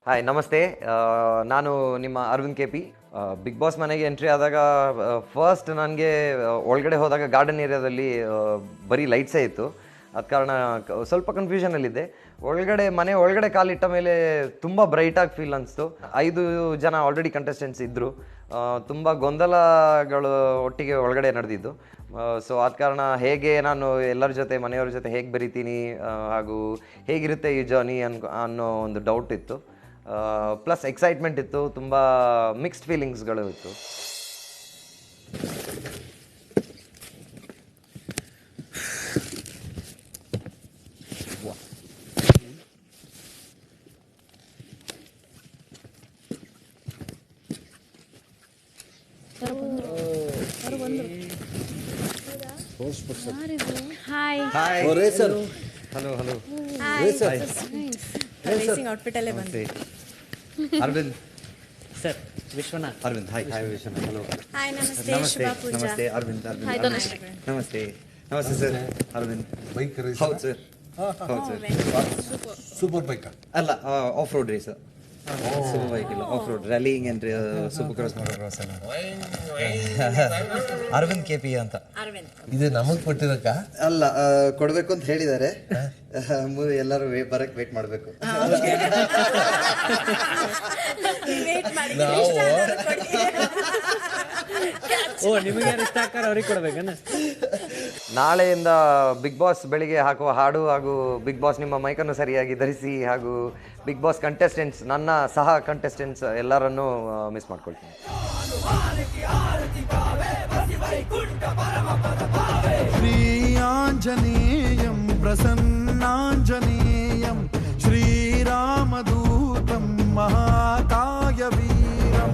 Hi ನಮಸ್ತೆ. ನಾನು ನಿಮ್ಮ Aravind K P. Big boss ಮನೆಗೆ ಎಂಟ್ರಿ ಆದಾಗ ಫಸ್ಟ್ ನನಗೆ ಒಳಗಡೆ ಹೋದಾಗ ಗಾರ್ಡನ್ ಏರಿಯಾದಲ್ಲಿ ಬರೀ ಲೈಟ್ಸೇ ಇತ್ತು. ಅದ ಕಾರಣ ಸ್ವಲ್ಪ ಕನ್ಫ್ಯೂಷನಲ್ಲಿದ್ದೆ. ಮನೆ ಒಳಗಡೆ ಕಾಲಿಟ್ಟ ಮೇಲೆ ತುಂಬ ಬ್ರೈಟಾಗಿ ಫೀಲ್ ಅನಿಸ್ತು. 5 ಜನ ಆಲ್ರೆಡಿ ಕಂಟೆಸ್ಟೆಂಟ್ಸ್ ಇದ್ದರು. ತುಂಬ ಗೊಂದಲಗಳು ಒಟ್ಟಿಗೆ ಒಳಗಡೆ ನಡೆದಿದ್ದು. ಸೊ ಆದ ಕಾರಣ ಹೇಗೆ ನಾನು ಎಲ್ಲರ ಜೊತೆ ಮನೆಯವ್ರ ಜೊತೆ ಹೇಗೆ ಬೆರಿತೀನಿ ಹಾಗೂ ಹೇಗಿರುತ್ತೆ ಈ ಜರ್ನಿ ಅನ್ನೋ ಒಂದು ಡೌಟ್ ಇತ್ತು. ಪ್ಲಸ್ ಎಕ್ಸೈಟ್ಮೆಂಟ್ ಇತ್ತು, ತುಂಬ ಮಿಕ್ಸ್ಡ್ ಫೀಲಿಂಗ್ಸ್ಗಳು ಇತ್ತು. Hi hello hello. Racing outfit ಅಲ್ಲೇ ಬಂದೆ. Aravind sir, Vishwanath. Aravind hi Vishwanath. Hello. Hi, ನಮಸ್ತೆ. ನಮಸ್ತೆ ಶುಭ ಪೂಜಾ. ನಮಸ್ತೆ ಅರವಿಂದ್. ಹಾಯ್ ತನುಶ್ರೀ. ನಮಸ್ತೆ ನಮಸ್ತೆ ಸರ್. ಅರವಿಂದ್ ಹೌದು ಸರ್. ಹೌದು ಸರ್. ಸೂಪರ್ ಬೈಕ್ ಅಲ್ಲ, off road race. Super bike ಇಲ್ಲ, off road rallying and super cross Aravind K P ಅಂತ. ಇದೆ ನಮಗ್ ಕೊಟ್ಟಿರಕ್ಕ ಅಲ್ಲ, ಕೊಡ್ಬೇಕು ಅಂತ ಹೇಳಿದ್ದಾರೆ. ಎಲ್ಲರೂ ಬರಕ್ ವೇಟ್ ಮಾಡಬೇಕು. ಓ, ನಿಮಗೆ ಯಾರು ಇಷ್ಟ ಆಗ್ತಾರ ಅವ್ರಿಗೆ ಕೊಡ್ಬೇಕನ್ನ. ನಾಳೆಯಿಂದ ಬಿಗ್ ಬಾಸ್ ಬೆಳಿಗ್ಗೆ ಹಾಕುವ ಹಾಡು ಹಾಗೂ ಬಿಗ್ ಬಾಸ್ ನಿಮ್ಮ ಮೈಕನ್ನು ಸರಿಯಾಗಿ ಧರಿಸಿ ಹಾಗೂ ಬಿಗ್ ಬಾಸ್ ಕಂಟೆಸ್ಟೆಂಟ್ಸ್, ನನ್ನ ಸಹ ಕಂಟೆಸ್ಟೆಂಟ್ಸ್ ಎಲ್ಲರನ್ನೂ ಮಿಸ್ ಮಾಡ್ಕೊಳ್ತೀನಿ. ಶ್ರೀ ಆಂಜನೇಯಂ ಪ್ರಸನ್ನಾಂಜನೇಯಂ ಶ್ರೀರಾಮದೂತಂ ಮಹಾಕಾಯ ವೀರಂ.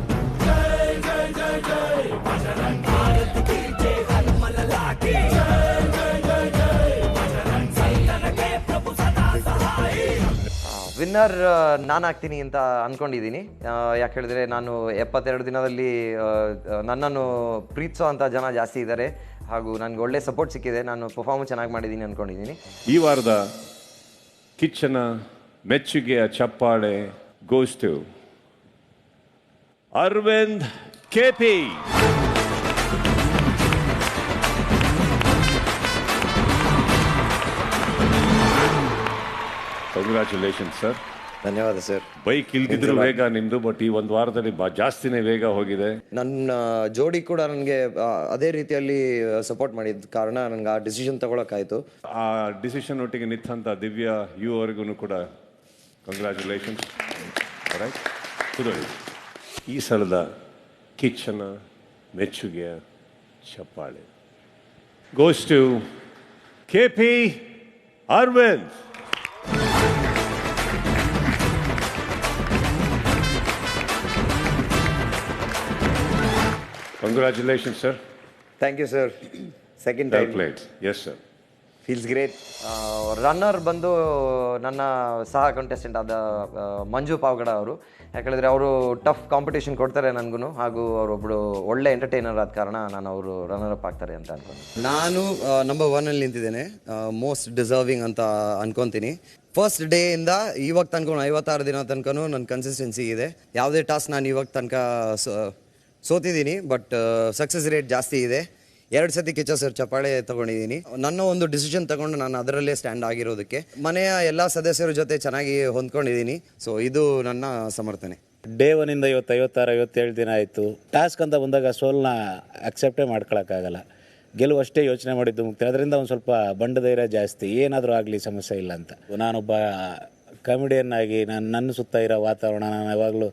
ವಿನ್ನರ್ ನಾನು ಆಗ್ತೀನಿ ಅಂತ ಅಂದ್ಕೊಂಡಿದ್ದೀನಿ. ಯಾಕೆ ಹೇಳಿದ್ರೆ ನಾನು 72 ದಿನದಲ್ಲಿ ನನ್ನನ್ನು ಪ್ರೀತಿಸೋ ಅಂಥ ಜನ ಜಾಸ್ತಿ ಇದ್ದಾರೆ ಹಾಗೂ ನನಗೆ ಒಳ್ಳೆ ಸಪೋರ್ಟ್ ಸಿಕ್ಕಿದೆ. ನಾನು ಪರ್ಫಾರ್ಮೆನ್ಸ್ ಚೆನ್ನಾಗಿ ಮಾಡಿದ್ದೀನಿ ಅಂದ್ಕೊಂಡಿದ್ದೀನಿ. ಈ ವಾರದ ಕಿಚ್ಚನ ಮೆಚ್ಚುಗೆಯ ಚಪ್ಪಾಳೆ goes to Aravind KP. Congratulation sir. ಧನ್ಯವಾದ ಸರ್. ಬೈಕ್ ಇಲ್ದಿದ್ರು ವೇಗ ನಿಮ್ದು, ಬಟ್ ಈ ಒಂದು ವಾರದಲ್ಲಿ ಜಾಸ್ತಿನೇ ವೇಗ ಹೋಗಿದೆ. ನನ್ನ ಜೋಡಿ ಕೂಡ ನನಗೆ ಅದೇ ರೀತಿಯಲ್ಲಿ ಸಪೋರ್ಟ್ ಮಾಡಿದ ಕಾರಣ ನನಗೆ ಆ ಡಿಸಿಷನ್ ತಗೊಳಕ್ಕಾಯ್ತು. ಆ ಡಿಸಿಷನ್ ಒಟ್ಟಿಗೆ ನಿಂತಂತ ದಿವ್ಯಾ ಇವರೆಗೂ ಕೂಡ ಕಂಗ್ರ್ಯಾಚುಲೇಷನ್ಸ್. ರೈಟ್, ಈ ಸಲದ ಕಿಚ್ಚನ ಮೆಚ್ಚುಗೆಯ ಚಪ್ಪಾಳೆ goes to KP Aravind. Congratulations, sir. Thank you sir. Second Well time. played. Yes, sir. Feels great. Runner ಬಂದು ನನ್ನ ಸಹ ಕಂಟೆಸ್ಟೆಂಟ್ ಆದ ಮಂಜು ಪಾವಗಡ ಅವರು. ಯಾಕಂದರೆ ಅವರು ಟಫ್ ಕಾಂಪಿಟೇಷನ್ ಕೊಡ್ತಾರೆ ನನಗೂ, ಹಾಗೂ ಅವರೊಬ್ಬರು ಒಳ್ಳೆ ಎಂಟರ್ಟೈನರ್ ಆದ ಕಾರಣ ಅವರು ರನ್ನರ್ ಅಪ್ ಆಗ್ತಾರೆ ಅಂತ ಅನ್ಕೊಂಡು ನಾನು ನಂಬರ್ 1 ನಿಂತಿದ್ದೇನೆ. ಮೋಸ್ಟ್ ಡಿಸರ್ವಿಂಗ್ ಅಂತ ಅನ್ಕೊತೀನಿ. ಫಸ್ಟ್ ಡೇ ಇಂದ ಇವಾಗ ತನಕ 56 ದಿನ ತನಕನೂ ನನ್ನ ಕನ್ಸಿಸ್ಟೆನ್ಸಿ ಇದೆ. ಯಾವುದೇ ಟಾಸ್ಕ್ ನಾನು ಇವಾಗ ತನಕ ಸೋತಿದ್ದೀನಿ, ಬಟ್ ಸಕ್ಸಸ್ ರೇಟ್ ಜಾಸ್ತಿ ಇದೆ. 2 ಸತಿ ಕಿಚ್ಚ ಸರ್ ಚಪ್ಪಾಳೆ ತಗೊಂಡಿದ್ದೀನಿ. ನನ್ನ ಒಂದು ಡಿಸಿಷನ್ ತಗೊಂಡು ನಾನು ಅದರಲ್ಲೇ ಸ್ಟ್ಯಾಂಡ್ ಆಗಿರೋದಕ್ಕೆ ಮನೆಯ ಎಲ್ಲ ಸದಸ್ಯರ ಜೊತೆ ಚೆನ್ನಾಗಿ ಹೊಂದ್ಕೊಂಡಿದ್ದೀನಿ. ಸೊ ಇದು ನನ್ನ ಸಮರ್ಥನೆ. ಡೇ 1 ಇವತ್ತು 56 57 ದಿನ ಆಯಿತು. ಟಾಸ್ಕ್ ಅಂತ ಬಂದಾಗ ಸೋಲ್ನ ಅಕ್ಸೆಪ್ಟೇ ಮಾಡ್ಕೊಳಕ್ಕಾಗಲ್ಲ. ಗೆಲುವಷ್ಟೇ ಯೋಚನೆ ಮಾಡಿದ್ದು ಮುಕ್ತಿ. ಅದರಿಂದ ಒಂದು ಸ್ವಲ್ಪ ಬಂಡ ಧೈರ್ಯ ಜಾಸ್ತಿ, ಏನಾದರೂ ಆಗಲಿ ಸಮಸ್ಯೆ ಇಲ್ಲ ಅಂತ. ನಾನೊಬ್ಬ ಕಾಮಿಡಿಯನ್ ಆಗಿ ನನ್ನ ಸುತ್ತ ಇರೋ ವಾತಾವರಣ ನಾನು ಯಾವಾಗಲೂ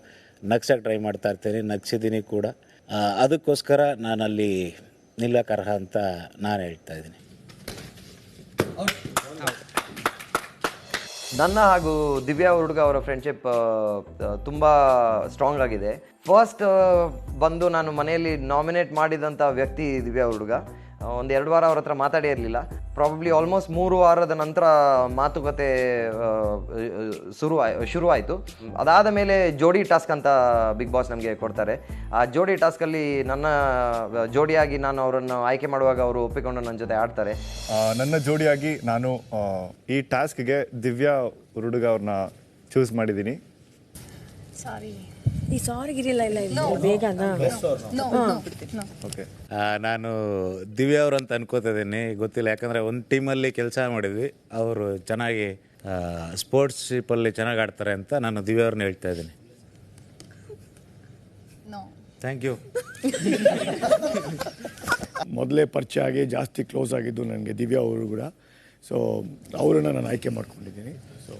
ನಗ್ಸಕ್ಕೆ ಟ್ರೈ ಮಾಡ್ತಾ ಇರ್ತೀನಿ, ನಗ್ಸಿದ್ದೀನಿ ಕೂಡ. ಅದಕ್ಕೋಸ್ಕರ ನಾನಲ್ಲಿ ನಿಲ್ಲಕ್ಕರ್ಹ ಅಂತ ನಾನು ಹೇಳ್ತಾ ಇದ್ದೀನಿ. ನನ್ನ ಹಾಗೂ ದಿವ್ಯಾ ಹುಡುಗ ಅವರ ಫ್ರೆಂಡ್ಶಿಪ್ ತುಂಬ ಸ್ಟ್ರಾಂಗ್ ಆಗಿದೆ. ಫಸ್ಟ್ ಬಂದು ನಾನು ಮನೆಯಲ್ಲಿ ನಾಮಿನೇಟ್ ಮಾಡಿದಂಥ ವ್ಯಕ್ತಿ ದಿವ್ಯಾ ಹುಡುಗ. 1-2 ವಾರ ಅವ್ರ ಹತ್ರ ಮಾತಾಡೇ ಇರಲಿಲ್ಲ. ಪ್ರಾಬಬ್ಲಿ ಆಲ್ಮೋಸ್ಟ್ 3 ವಾರದ ನಂತರ ಮಾತುಕತೆ ಶುರುವಾಯಿತು. ಅದಾದ ಮೇಲೆ ಜೋಡಿ ಟಾಸ್ಕ್ ಅಂತ ಬಿಗ್ ಬಾಸ್ ನಮಗೆ ಕೊಡ್ತಾರೆ. ಆ ಜೋಡಿ ಟಾಸ್ಕಲ್ಲಿ ನನ್ನ ಜೋಡಿಯಾಗಿ ನಾನು ಅವರನ್ನು ಆಯ್ಕೆ ಮಾಡುವಾಗ ಅವರು ಒಪ್ಪಿಕೊಂಡು ನನ್ನ ಜೊತೆ ಆಡ್ತಾರೆ. ನನ್ನ ಜೋಡಿಯಾಗಿ ನಾನು ಈ ಟಾಸ್ಕ್ಗೆ ದಿವ್ಯಾ ಹುಡುಗ ಅವ್ರನ್ನ ಚೂಸ್ ಮಾಡಿದ್ದೀನಿ. ಸಾರಿ ಈ ಸಾರಿಗಿರಿಲ್ಲ ಇಲ್ಲ ಬೇಗನಾ ಓಕೆ ನಾನು ದಿವ್ಯಾ ಅವ್ರು ಅಂತ ಅನ್ಕೋತಾ ಇದ್ದೀನಿ, ಗೊತ್ತಿಲ್ಲ. ಯಾಕಂದರೆ ಒಂದು ಟೀಮಲ್ಲಿ ಕೆಲಸ ಮಾಡಿದ್ವಿ, ಅವರು ಚೆನ್ನಾಗಿ ಸ್ಪೋರ್ಟ್ಸ್ಶಿಪ್ಪಲ್ಲಿ ಚೆನ್ನಾಗಿ ಆಡ್ತಾರೆ ಅಂತ ನಾನು ದಿವ್ಯಾ ಅವ್ರನ್ನ ಹೇಳ್ತಾ ಇದ್ದೀನಿ. Thank you. ಮೊದಲೇ ಪರಿಚಯ ಆಗಿ ಜಾಸ್ತಿ ಕ್ಲೋಸ್ ಆಗಿದ್ದು ನನಗೆ ದಿವ್ಯಾ ಅವರು ಕೂಡ. ಸೊ ಅವರನ್ನು ನಾನು ಆಯ್ಕೆ ಮಾಡ್ಕೊಂಡಿದ್ದೀನಿ. ಸೊ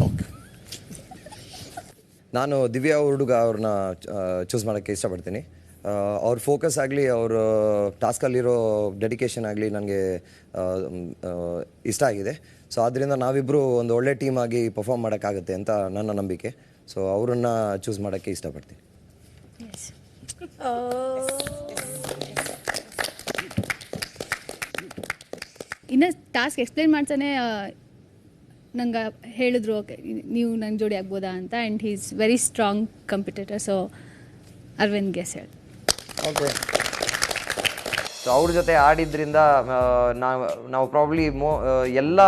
ಓಕೆ, ನಾನು ದಿವ್ಯಾ ಹುಡುಗ ಅವ್ರನ್ನ ಚೂಸ್ ಮಾಡೋಕ್ಕೆ ಇಷ್ಟಪಡ್ತೀನಿ. ಅವ್ರ ಫೋಕಸ್ ಆಗಲಿ, ಅವ್ರ ಟಾಸ್ಕಲ್ಲಿರೋ ಡೆಡಿಕೇಶನ್ ಆಗಲಿ ನನಗೆ ಇಷ್ಟ ಆಗಿದೆ. ಸೊ ಆದ್ದರಿಂದ ನಾವಿಬ್ಬರು ಒಂದು ಒಳ್ಳೆ ಟೀಮ್ ಆಗಿ ಪರ್ಫಾರ್ಮ್ ಮಾಡೋಕ್ಕಾಗುತ್ತೆ ಅಂತ ನನ್ನ ನಂಬಿಕೆ. ಸೊ ಅವರನ್ನು ಚೂಸ್ ಮಾಡೋಕ್ಕೆ ಇಷ್ಟಪಡ್ತೀನಿ. ಇನ್ನು ಟಾಸ್ಕ್ ಎಕ್ಸ್ಪ್ಲೈನ್ ಮಾಡ್ತಾನೆ ನಂಗೆ ಹೇಳಿದ್ರು, ಓಕೆ ನೀವು ನನ್ನ ಜೋಡಿ ಆಗ್ಬೋದಾ ಅಂತ. And he is very strong competitor. So Aravind guess ಹೇಳಿ. ಓಕೆ, ಸೊ ಅವ್ರ ಜೊತೆ ಆಡಿದ್ರಿಂದ ನಾವು ಪ್ರಾಬ್ಲಿ ಎಲ್ಲ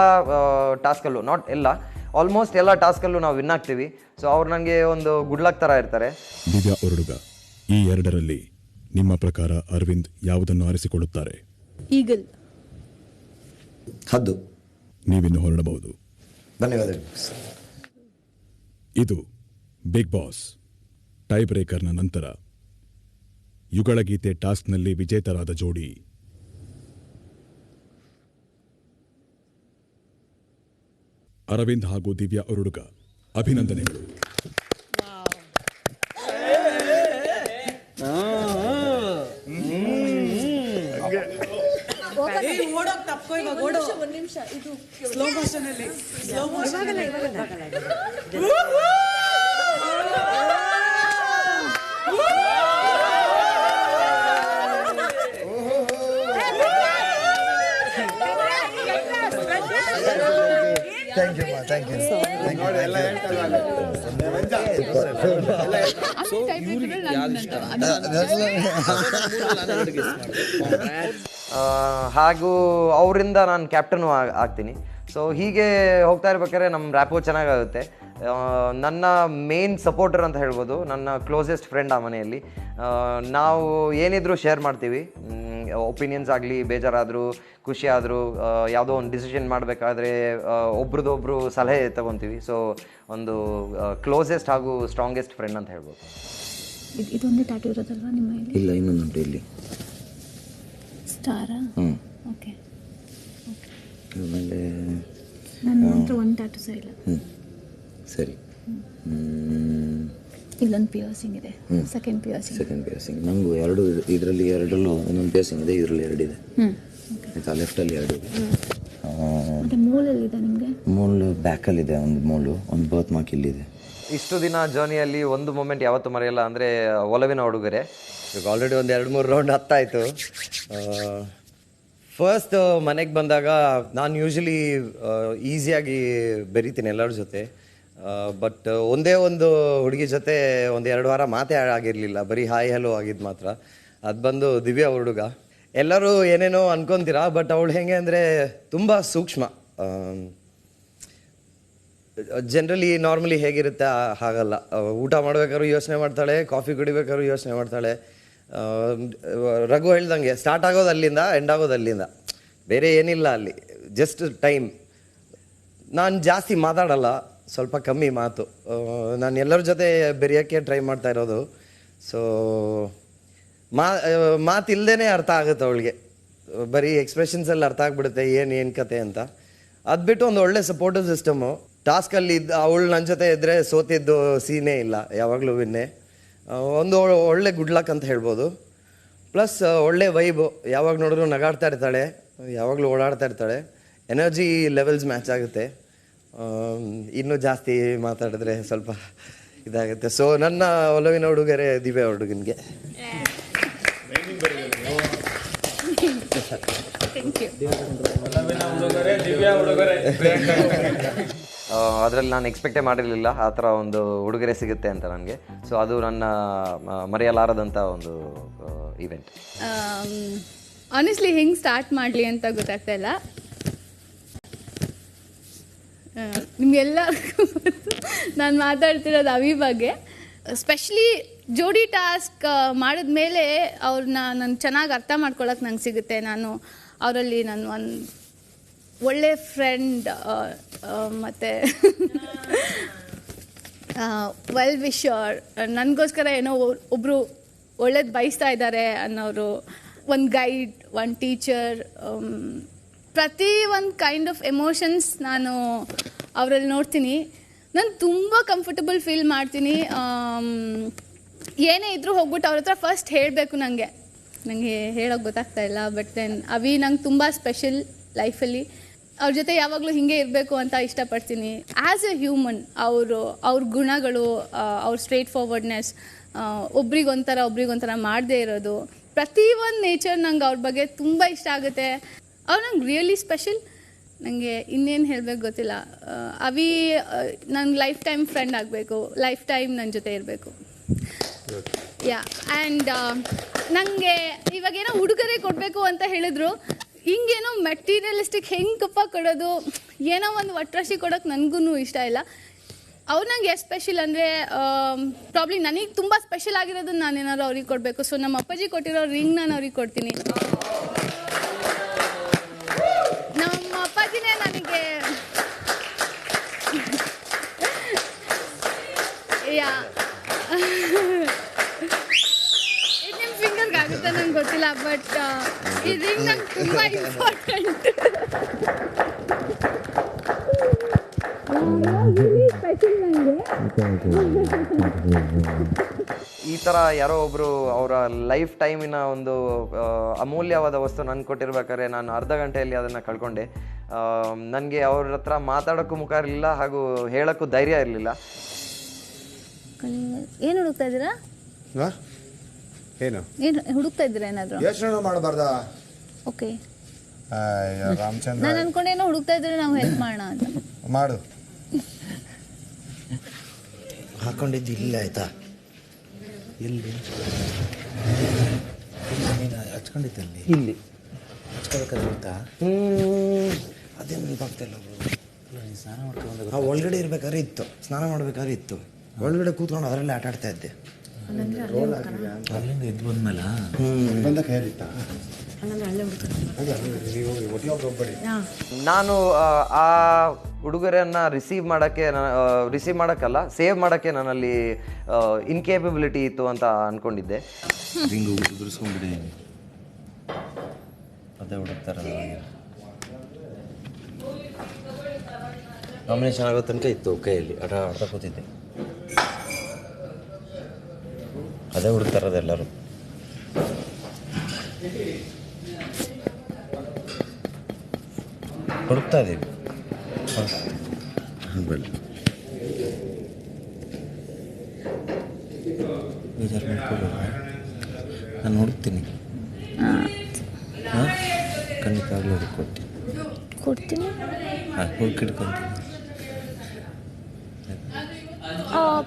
ಟಾಸ್ಕಲ್ಲೂ, ನಾಟ್ ಎಲ್ಲ, ಆಲ್ಮೋಸ್ಟ್ ಎಲ್ಲ ಟಾಸ್ಕಲ್ಲೂ ನಾವು ವಿನ್ ಆಗ್ತೀವಿ. ಸೊ ಅವ್ರು ನನಗೆ ಒಂದು ಗುಡ್ ಲಕ್ ಥರ ಇರ್ತಾರೆ. ದಿವ್ಯಾ ಹುಡುಗ, ಈ ಎರಡರಲ್ಲಿ ನಿಮ್ಮ ಪ್ರಕಾರ ಅರವಿಂದ್ ಯಾವುದನ್ನು ಆರಿಸಿಕೊಳ್ಳುತ್ತಾರೆ? ಈಗಲ್. ಹದ್ದು. ನೀವಿನ್ನು ಹೊರಡಬಹುದು. ಧನ್ಯವಾದಗಳು. ಇದು ಬಿಗ್ ಬಾಸ್ ಟೈ ಬ್ರೇಕರ್ನ ನಂತರ ಯುಗಳಗೀತೆ ಟಾಸ್ಕ್ನಲ್ಲಿ ವಿಜೇತರಾದ ಜೋಡಿ ಅರವಿಂದ್ ಹಾಗೂ ದಿವ್ಯಾ ಹುಡುಗ. ಅಭಿನಂದನೆಗಳು. ಒಂದು ನಿಮಿಷ ಇದು ಸ್ಲೋ ಮೋಷನ್ ಅಲ್ಲಿ ಥ್ಯಾಂಕ್ ಯು ಥ್ಯಾಂಕ್ ಯು. ಹಾಗೂ ಅವರಿಂದ ನಾನು ಕ್ಯಾಪ್ಟನು ಆಗ್ತೀನಿ. ಸೊ ಹೀಗೆ ಹೋಗ್ತಾ ಇರ್ಬೇಕಾದ್ರೆ ನಮ್ಮ ರ್ಯಾಪೋ ಚೆನ್ನಾಗಾಗುತ್ತೆ. ನನ್ನ ಮೇನ್ ಸಪೋರ್ಟರ್ ಅಂತ ಹೇಳ್ಬೋದು, ನನ್ನ ಕ್ಲೋಸೆಸ್ಟ್ ಫ್ರೆಂಡ್ ಆ ಮನೆಯಲ್ಲಿ. ನಾವು ಏನಿದ್ರು ಶೇರ್ ಮಾಡ್ತೀವಿ, ಒಪಿನಿಯನ್ಸ್ ಆಗಲಿ, ಬೇಜಾರಾದರೂ ಖುಷಿ ಆದರೂ, ಯಾವುದೋ ಒಂದು ಡಿಸಿಷನ್ ಮಾಡಬೇಕಾದ್ರೆ ಒಬ್ರದ್ದೊಬ್ರು ಸಲಹೆ ತೊಗೊತೀವಿ. ಸೊ ಒಂದು ಕ್ಲೋಸೆಸ್ಟ್ ಹಾಗೂ ಸ್ಟ್ರಾಂಗೆಸ್ಟ್ ಫ್ರೆಂಡ್ ಅಂತ ಹೇಳ್ಬೋದು. ಇದೊಂದೇ ಟ್ಯಾಟೂ ಇರೋದಲ್ವಾ ನಿಮ್ಮ ಇಲ್ಲಿ? ಇಲ್ಲ, ಇನ್ನೊಂದುಂಟು ಇಲ್ಲಿ. ಸ್ಟಾರಾ? ಓಕೆ. ಆಮೇಲೆ ನನ್ನ ಹತ್ರ ಒಂದು ಟ್ಯಾಟೂ ಸಹ ಇಲ್ಲ. ಸರಿ. ಇಲ್ಲೊಂದು ಪಿಯರ್ಸಿಂಗ್ ಇದೆ, ಸೆಕೆಂಡ್ ಪಿಯರ್ಸಿಂಗ್. ನನಗೂ ಎರಡು, ಇದರಲ್ಲಿ ಎರಡರಲ್ಲೂ ಒಂದೊಂದು ಪಿಯರ್ಸಿಂಗ್ ಇದೆ, ಇದರಲ್ಲಿ ಎರಡಿದೆ. ಆಯಿತಾ, ಲೆಫ್ಟಲ್ಲಿ ಎರಡು. ಮತ್ತೆ ಮೂಲಲ್ಲಿದೆ ನಿಮಗೆ? ಮೂಲು ಬ್ಯಾಕಲ್ಲಿದೆ, ಒಂದು ಮೂಲು, ಒಂದು ಬರ್ತ್ ಮಾರ್ಕ್ ಇಲ್ಲಿದೆ. ಇಷ್ಟು ದಿನ ಜರ್ನಿಯಲ್ಲಿ ಒಂದು ಮೂಮೆಂಟ್ ಯಾವತ್ತೂ ಮರೆಯಲ್ಲ ಅಂದರೆ ಒಲವಿನ ಹುಡುಗರೆ. ಈಗ ಆಲ್ರೆಡಿ ಒಂದು 2-3 ರೌಂಡ್ ಹತ್ತಾಯಿತು. ಫಸ್ಟ್ ಮನೆಗೆ ಬಂದಾಗ ನಾನು ಯೂಶ್ವಲಿ ಈಸಿಯಾಗಿ ಬೆರಿತೀನಿ ಎಲ್ಲರ ಜೊತೆ. ಬಟ್ ಒಂದೇ ಒಂದು ಹುಡುಗಿ ಜೊತೆ 1-2 ವಾರ ಮಾತೇ ಆಗಿರಲಿಲ್ಲ, ಬರೀ ಹಾಯ್ ಹಲೋ ಆಗಿದ್ದು ಮಾತ್ರ. ಅದು ಬಂದು ದಿವ್ಯಾ ಹುಡುಗ. ಎಲ್ಲರೂ ಏನೇನೋ ಅನ್ಕೊತೀರಾ, ಬಟ್ ಅವಳು ಹೆಂಗೆ ಅಂದರೆ ತುಂಬ ಸೂಕ್ಷ್ಮ. ಜನರಲಿ ನಾರ್ಮಲಿ ಹೇಗಿರುತ್ತೆ ಹಾಗಲ್ಲ. ಊಟ ಮಾಡ್ಬೇಕಾದ್ರೂ ಯೋಚನೆ ಮಾಡ್ತಾಳೆ, ಕಾಫಿ ಕುಡಿಬೇಕಾದ್ರೂ ಯೋಚನೆ ಮಾಡ್ತಾಳೆ. ರಘು ಹೇಳ್ದಂಗೆ ಸ್ಟಾರ್ಟ್ ಆಗೋದು ಅಲ್ಲಿಂದ, ಎಂಡ್ ಆಗೋದು ಅಲ್ಲಿಂದ, ಬೇರೆ ಏನಿಲ್ಲ ಅಲ್ಲಿ, ಜಸ್ಟ್ ಟೈಮ್. ನಾನು ಜಾಸ್ತಿ ಮಾತಾಡಲ್ಲ, ಸ್ವಲ್ಪ ಕಮ್ಮಿ ಮಾತು. ನಾನು ಎಲ್ಲರ ಜೊತೆ ಬೆರೆಯೋಕ್ಕೆ ಟ್ರೈ ಮಾಡ್ತಾ ಇರೋದು. ಸೊ ಮಾತಿಲ್ಲದೇ ಅರ್ಥ ಆಗುತ್ತೆ ಅವಳಿಗೆ, ಬರೀ ಎಕ್ಸ್ಪ್ರೆಷನ್ಸಲ್ಲಿ ಅರ್ಥ ಆಗಿಬಿಡುತ್ತೆ ಏನು ಕತೆ ಅಂತ. ಅದು ಬಿಟ್ಟು ಒಂದು ಒಳ್ಳೆ ಸಪೋರ್ಟಿವ್ ಸಿಸ್ಟಮು. ಟಾಸ್ಕಲ್ಲಿ ಅವಳು ನನ್ನ ಜೊತೆ ಇದ್ದರೆ ಸೋತಿದ್ದು ಸೀನೇ ಇಲ್ಲ, ಯಾವಾಗಲೂ ವಿನ್ನೇ. ಒಂದು ಒಳ್ಳೆ ಗುಡ್ ಲಕ್ ಅಂತ ಹೇಳ್ಬೋದು. ಪ್ಲಸ್ ಒಳ್ಳೆ ವೈಬು, ಯಾವಾಗ ನೋಡಿದ್ರು ನಗಾಡ್ತಾ ಇರ್ತಾಳೆ, ಯಾವಾಗಲೂ ಓಡಾಡ್ತಾ ಇರ್ತಾಳೆ. ಎನರ್ಜಿ ಲೆವೆಲ್ಸ್ ಮ್ಯಾಚ್ ಆಗುತ್ತೆ. ಇನ್ನೂ ಜಾಸ್ತಿ ಮಾತಾಡಿದ್ರೆ ಸ್ವಲ್ಪ ಇದಾಗುತ್ತೆ. ಸೊ ನನ್ನ ಒಲವಿನ ಹುಡುಗರೆ ದಿವ್ಯಾ ಹುಡುಗನಿಗೆ. ಅದರಲ್ಲಿ ನಾನು ಎಕ್ಸ್ಪೆಕ್ಟೇ ಮಾಡಿರಲಿಲ್ಲ ಆ ಥರ ಒಂದು ಉಡುಗೊರೆ ಸಿಗುತ್ತೆ ಅಂತ ನನಗೆ. ಸೊ ಅದು ನನ್ನ ಮರೆಯಲಾರದಂಥ ಒಂದು ಇವೆಂಟ್. ಆನೆಸ್ಟ್ಲಿ ಹೆಂಗೆ ಸ್ಟಾರ್ಟ್ ಮಾಡಲಿ ಅಂತ ಗೊತ್ತಾಗ್ತಾ ಇಲ್ಲ. ನಿಮ್ಗೆಲ್ಲರಿಗೂ ನಾನು ಮಾತಾಡ್ತಿರೋದು ಅವಿ ಬಗ್ಗೆ. ಸ್ಪೆಷಲಿ ಜೋಡಿ ಟಾಸ್ಕ್ ಮಾಡಿದ್ಮೇಲೆ ಅವ್ರನ್ನ ನಾನು ಚೆನ್ನಾಗಿ ಅರ್ಥ ಮಾಡ್ಕೊಳಕ್ಕೆ ನಂಗೆ ಸಿಗುತ್ತೆ. ನಾನು ಅವರಲ್ಲಿ ನಾನು ಒಂದು ಒಳ್ಳೆ ಫ್ರೆಂಡ್ ಮತ್ತು ವೆಲ್ ವಿಶರ್, ನನಗೋಸ್ಕರ ಏನೋ ಒಬ್ಬರು ಒಳ್ಳೇದು ಬಯಸ್ತಾ ಇದ್ದಾರೆ ಅನ್ನೋರು, ಒಂದು ಗೈಡ್, ಒಂದು ಟೀಚರ್, ಪ್ರತಿ ಒಂದು ಕೈಂಡ್ ಆಫ್ ಎಮೋಷನ್ಸ್ ನಾನು ಅವರಲ್ಲಿ ನೋಡ್ತೀನಿ. ನಾನು ತುಂಬ ಕಂಫರ್ಟಬಲ್ ಫೀಲ್ ಮಾಡ್ತೀನಿ. ಏನೇ ಇದ್ರೂ ಹೋಗ್ಬಿಟ್ಟು ಅವ್ರ ಹತ್ರ ಫಸ್ಟ್ ಹೇಳಬೇಕು. ನನಗೆ ಹೇಳೋಕ್ಕೆ ಗೊತ್ತಾಗ್ತಾ ಇಲ್ಲ, ಬಟ್ ದೆನ್ ಅವಿ ನಂಗೆ ತುಂಬ ಸ್ಪೆಷಲ್ ಲೈಫಲ್ಲಿ. ಅವ್ರ ಜೊತೆ ಯಾವಾಗಲೂ ಹೀಗೆ ಇರಬೇಕು ಅಂತ ಇಷ್ಟಪಡ್ತೀನಿ. ಆ್ಯಸ್ ಎ ಹ್ಯೂಮನ್ ಅವ್ರ ಗುಣಗಳು, ಅವ್ರ ಸ್ಟ್ರೇಟ್ ಫಾರ್ವರ್ಡ್ನೆಸ್, ಒಬ್ರಿಗೊಂಥರ ಮಾಡದೇ ಇರೋದು, ಪ್ರತಿಯೊಂದು ನೇಚರ್ ನಂಗೆ ಅವ್ರ ಬಗ್ಗೆ ತುಂಬ ಇಷ್ಟ ಆಗುತ್ತೆ. ಅವ್ರು ನಂಗೆ ರಿಯಲಿ ಸ್ಪೆಷಲ್. ನನಗೆ ಇನ್ನೇನು ಹೇಳಬೇಕು ಗೊತ್ತಿಲ್ಲ. ಅವಿ ನಂಗೆ ಲೈಫ್ ಟೈಮ್ ಫ್ರೆಂಡ್ ಆಗಬೇಕು, ಲೈಫ್ ಟೈಮ್ ನನ್ನ ಜೊತೆ ಇರಬೇಕು. ಯಾ, ಆ್ಯಂಡ್ ನನಗೆ ಇವಾಗೇನೋ ಉಡುಗೊರೆ ಕೊಡಬೇಕು ಅಂತ ಹೇಳಿದ್ರು. ಹಿಂಗೇನೋ ಮೆಟೀರಿಯಲಿಸ್ಟಿಕ್ ಹೆಂಗಪ್ಪ ಕೊಡೋದು, ಏನೋ ಒಂದು ಒಟ್ರಾಶಿ ಕೊಡೋಕ್ಕೆ ನನಗೂ ಇಷ್ಟ ಇಲ್ಲ. ಅವ್ರು ನಂಗೆ ಎಷ್ಟು ಸ್ಪೆಷಲ್ ಅಂದರೆ ಪ್ರಾಬ್ಲಿ ನನಗೆ ತುಂಬ ಸ್ಪೆಷಲ್ ಆಗಿರೋದನ್ನ ನಾನೇನಾದ್ರು ಅವ್ರಿಗೆ ಕೊಡಬೇಕು. ಸೊ ನಮ್ಮ ಅಪ್ಪಾಜಿ ಕೊಟ್ಟಿರೋ ರಿಂಗ್ ನಾನು ಅವ್ರಿಗೆ ಕೊಡ್ತೀನಿ. ನಮ್ಮ ಅಪ್ಪಾಜಿನೇ ನನಗೆ ಯಾ ಇದು ನಿಮ್ಮ ಫಿಂಗರ್ಗೆ ಆಗುತ್ತೆ ನಂಗೆ ಗೊತ್ತಿಲ್ಲ, ಬಟ್ ಈ ರಿಂಗ್ ನಂಗೆ ತುಂಬ ಇಂಪಾರ್ಟೆಂಟ್. ಈ ಥರ ಯಾರೋ ಒಬ್ಬರು ಅವರ ಲೈಫ್ ಟೈಮಿನ ಒಂದು ಅಮೂಲ್ಯವಾದ ವಸ್ತು ನನಗೆ ಕೊಟ್ಟಿರ್ಬೇಕಾದ್ರೆ ನಾನು ಅರ್ಧ ಗಂಟೆಯಲ್ಲಿ ಅದನ್ನು ಕಳ್ಕೊಂಡೆ. ನನಗೆ ಅವ್ರ ಹತ್ರ ಮಾತಾಡೋಕ್ಕೂ ಮುಖ ಇರಲಿಲ್ಲ, ಹಾಗೂ ಹೇಳೋಕ್ಕೂ ಧೈರ್ಯ ಇರಲಿಲ್ಲ. ಏನು ಹುಡುಕ್ತಾ ಇದ್ದೀರಾ? ಏನು ಹುಡುಕ್ತಾ ಇದ್ದೀರಾ? ಏನಾದರೂ ಯೋಚನೆ ಮಾಡಬಾರ್ದಾ? ಓಕೆ, ರಾಮಚಂದ್ರ ನಾನು ಅನ್ಕೊಂಡೇನೋ ಹುಡುಕ್ತಾ ಇದ್ರೆ ನಾವು ಹೆಲ್ಪ್ ಮಾಡೋಣ ಅಂತ. ಮಾಡು. ಹಾಕೊಂಡಿದ್ದು ಇಲ್ಲ ಆಯ್ತಾ? ಎಲ್ಲಿ ಹಚ್ಕೊಂಡಿದ್ದಲ್ಲಿ? ಇಲ್ಲಿ ಹಚ್ಕೋಬೇಕಾಗಿತ್ತಾ? ಅದೇನು ನೆನಪಾಗ್ತಾಯಿಲ್ಲ. ಸ್ನಾನ ಮಾಡ್ಕೊಂಡು ಒಳಗಡೆ ಇರ್ಬೇಕಾದ್ರೆ ಇತ್ತು, ಸ್ನಾನ ಮಾಡ್ಬೇಕಾದ್ರೆ ಇತ್ತು, ಒಳಗಡೆ ಕೂತ್ಕೊಂಡು ಅದರಲ್ಲೇ ಆಟ ಆಡ್ತಾ ಇದ್ದೆ. ಅಲ್ಲಿಂದ ಎದ್ದು ಬಂದ್ಮೇಲ ಬಂದ ಕೈಯಲ್ಲಿತ್ತ. ನಾನು ಆ ಉಡುಗೊರೆಯನ್ನು ರಿಸೀವ್ ಮಾಡೋಕ್ಕಲ್ಲ, ಸೇವ್ ಮಾಡೋಕ್ಕೆ ನನ್ನಲ್ಲಿ ಇನ್ಕೇಪಬಿಲಿಟಿ ಇತ್ತು ಅಂತ ಅಂದ್ಕೊಂಡಿದ್ದೆ. ಹಿಂಗೆ ಉದುರಿಸ್ಕೊಂಡ್ಬಿಟ್ಟಿದ್ದೀನಿ. ಅದೇ ಹುಡುಕ್ತಾರಲ್ಲ, ನಾಮಿನೇಷನ್ ಆಗೋ ತನಕ ಇತ್ತು ಕೈಯಲ್ಲಿ ಆಡ್ತಾ ಕೂತಿದ್ದೆ. ಅದೇ ಹುಡುಕ್ತಾರದು ಎಲ್ಲರೂ. ಹುಡುಕ್ತಾ ಇದ್ದೀವಿ. ಬೇಜಾರು ಮಾಡ್ಕೊಬೇಡ, ನಾನು ಹುಡುಕ್ತೀನಿ. ಹಾಂ, ಖಂಡಿತವಾಗ್ಲೂ ಕೊಡ್ತೀನಿ. ಹಾಂ, ಹುಡುಕಿಡ್ಕೊಂತೀನಿ.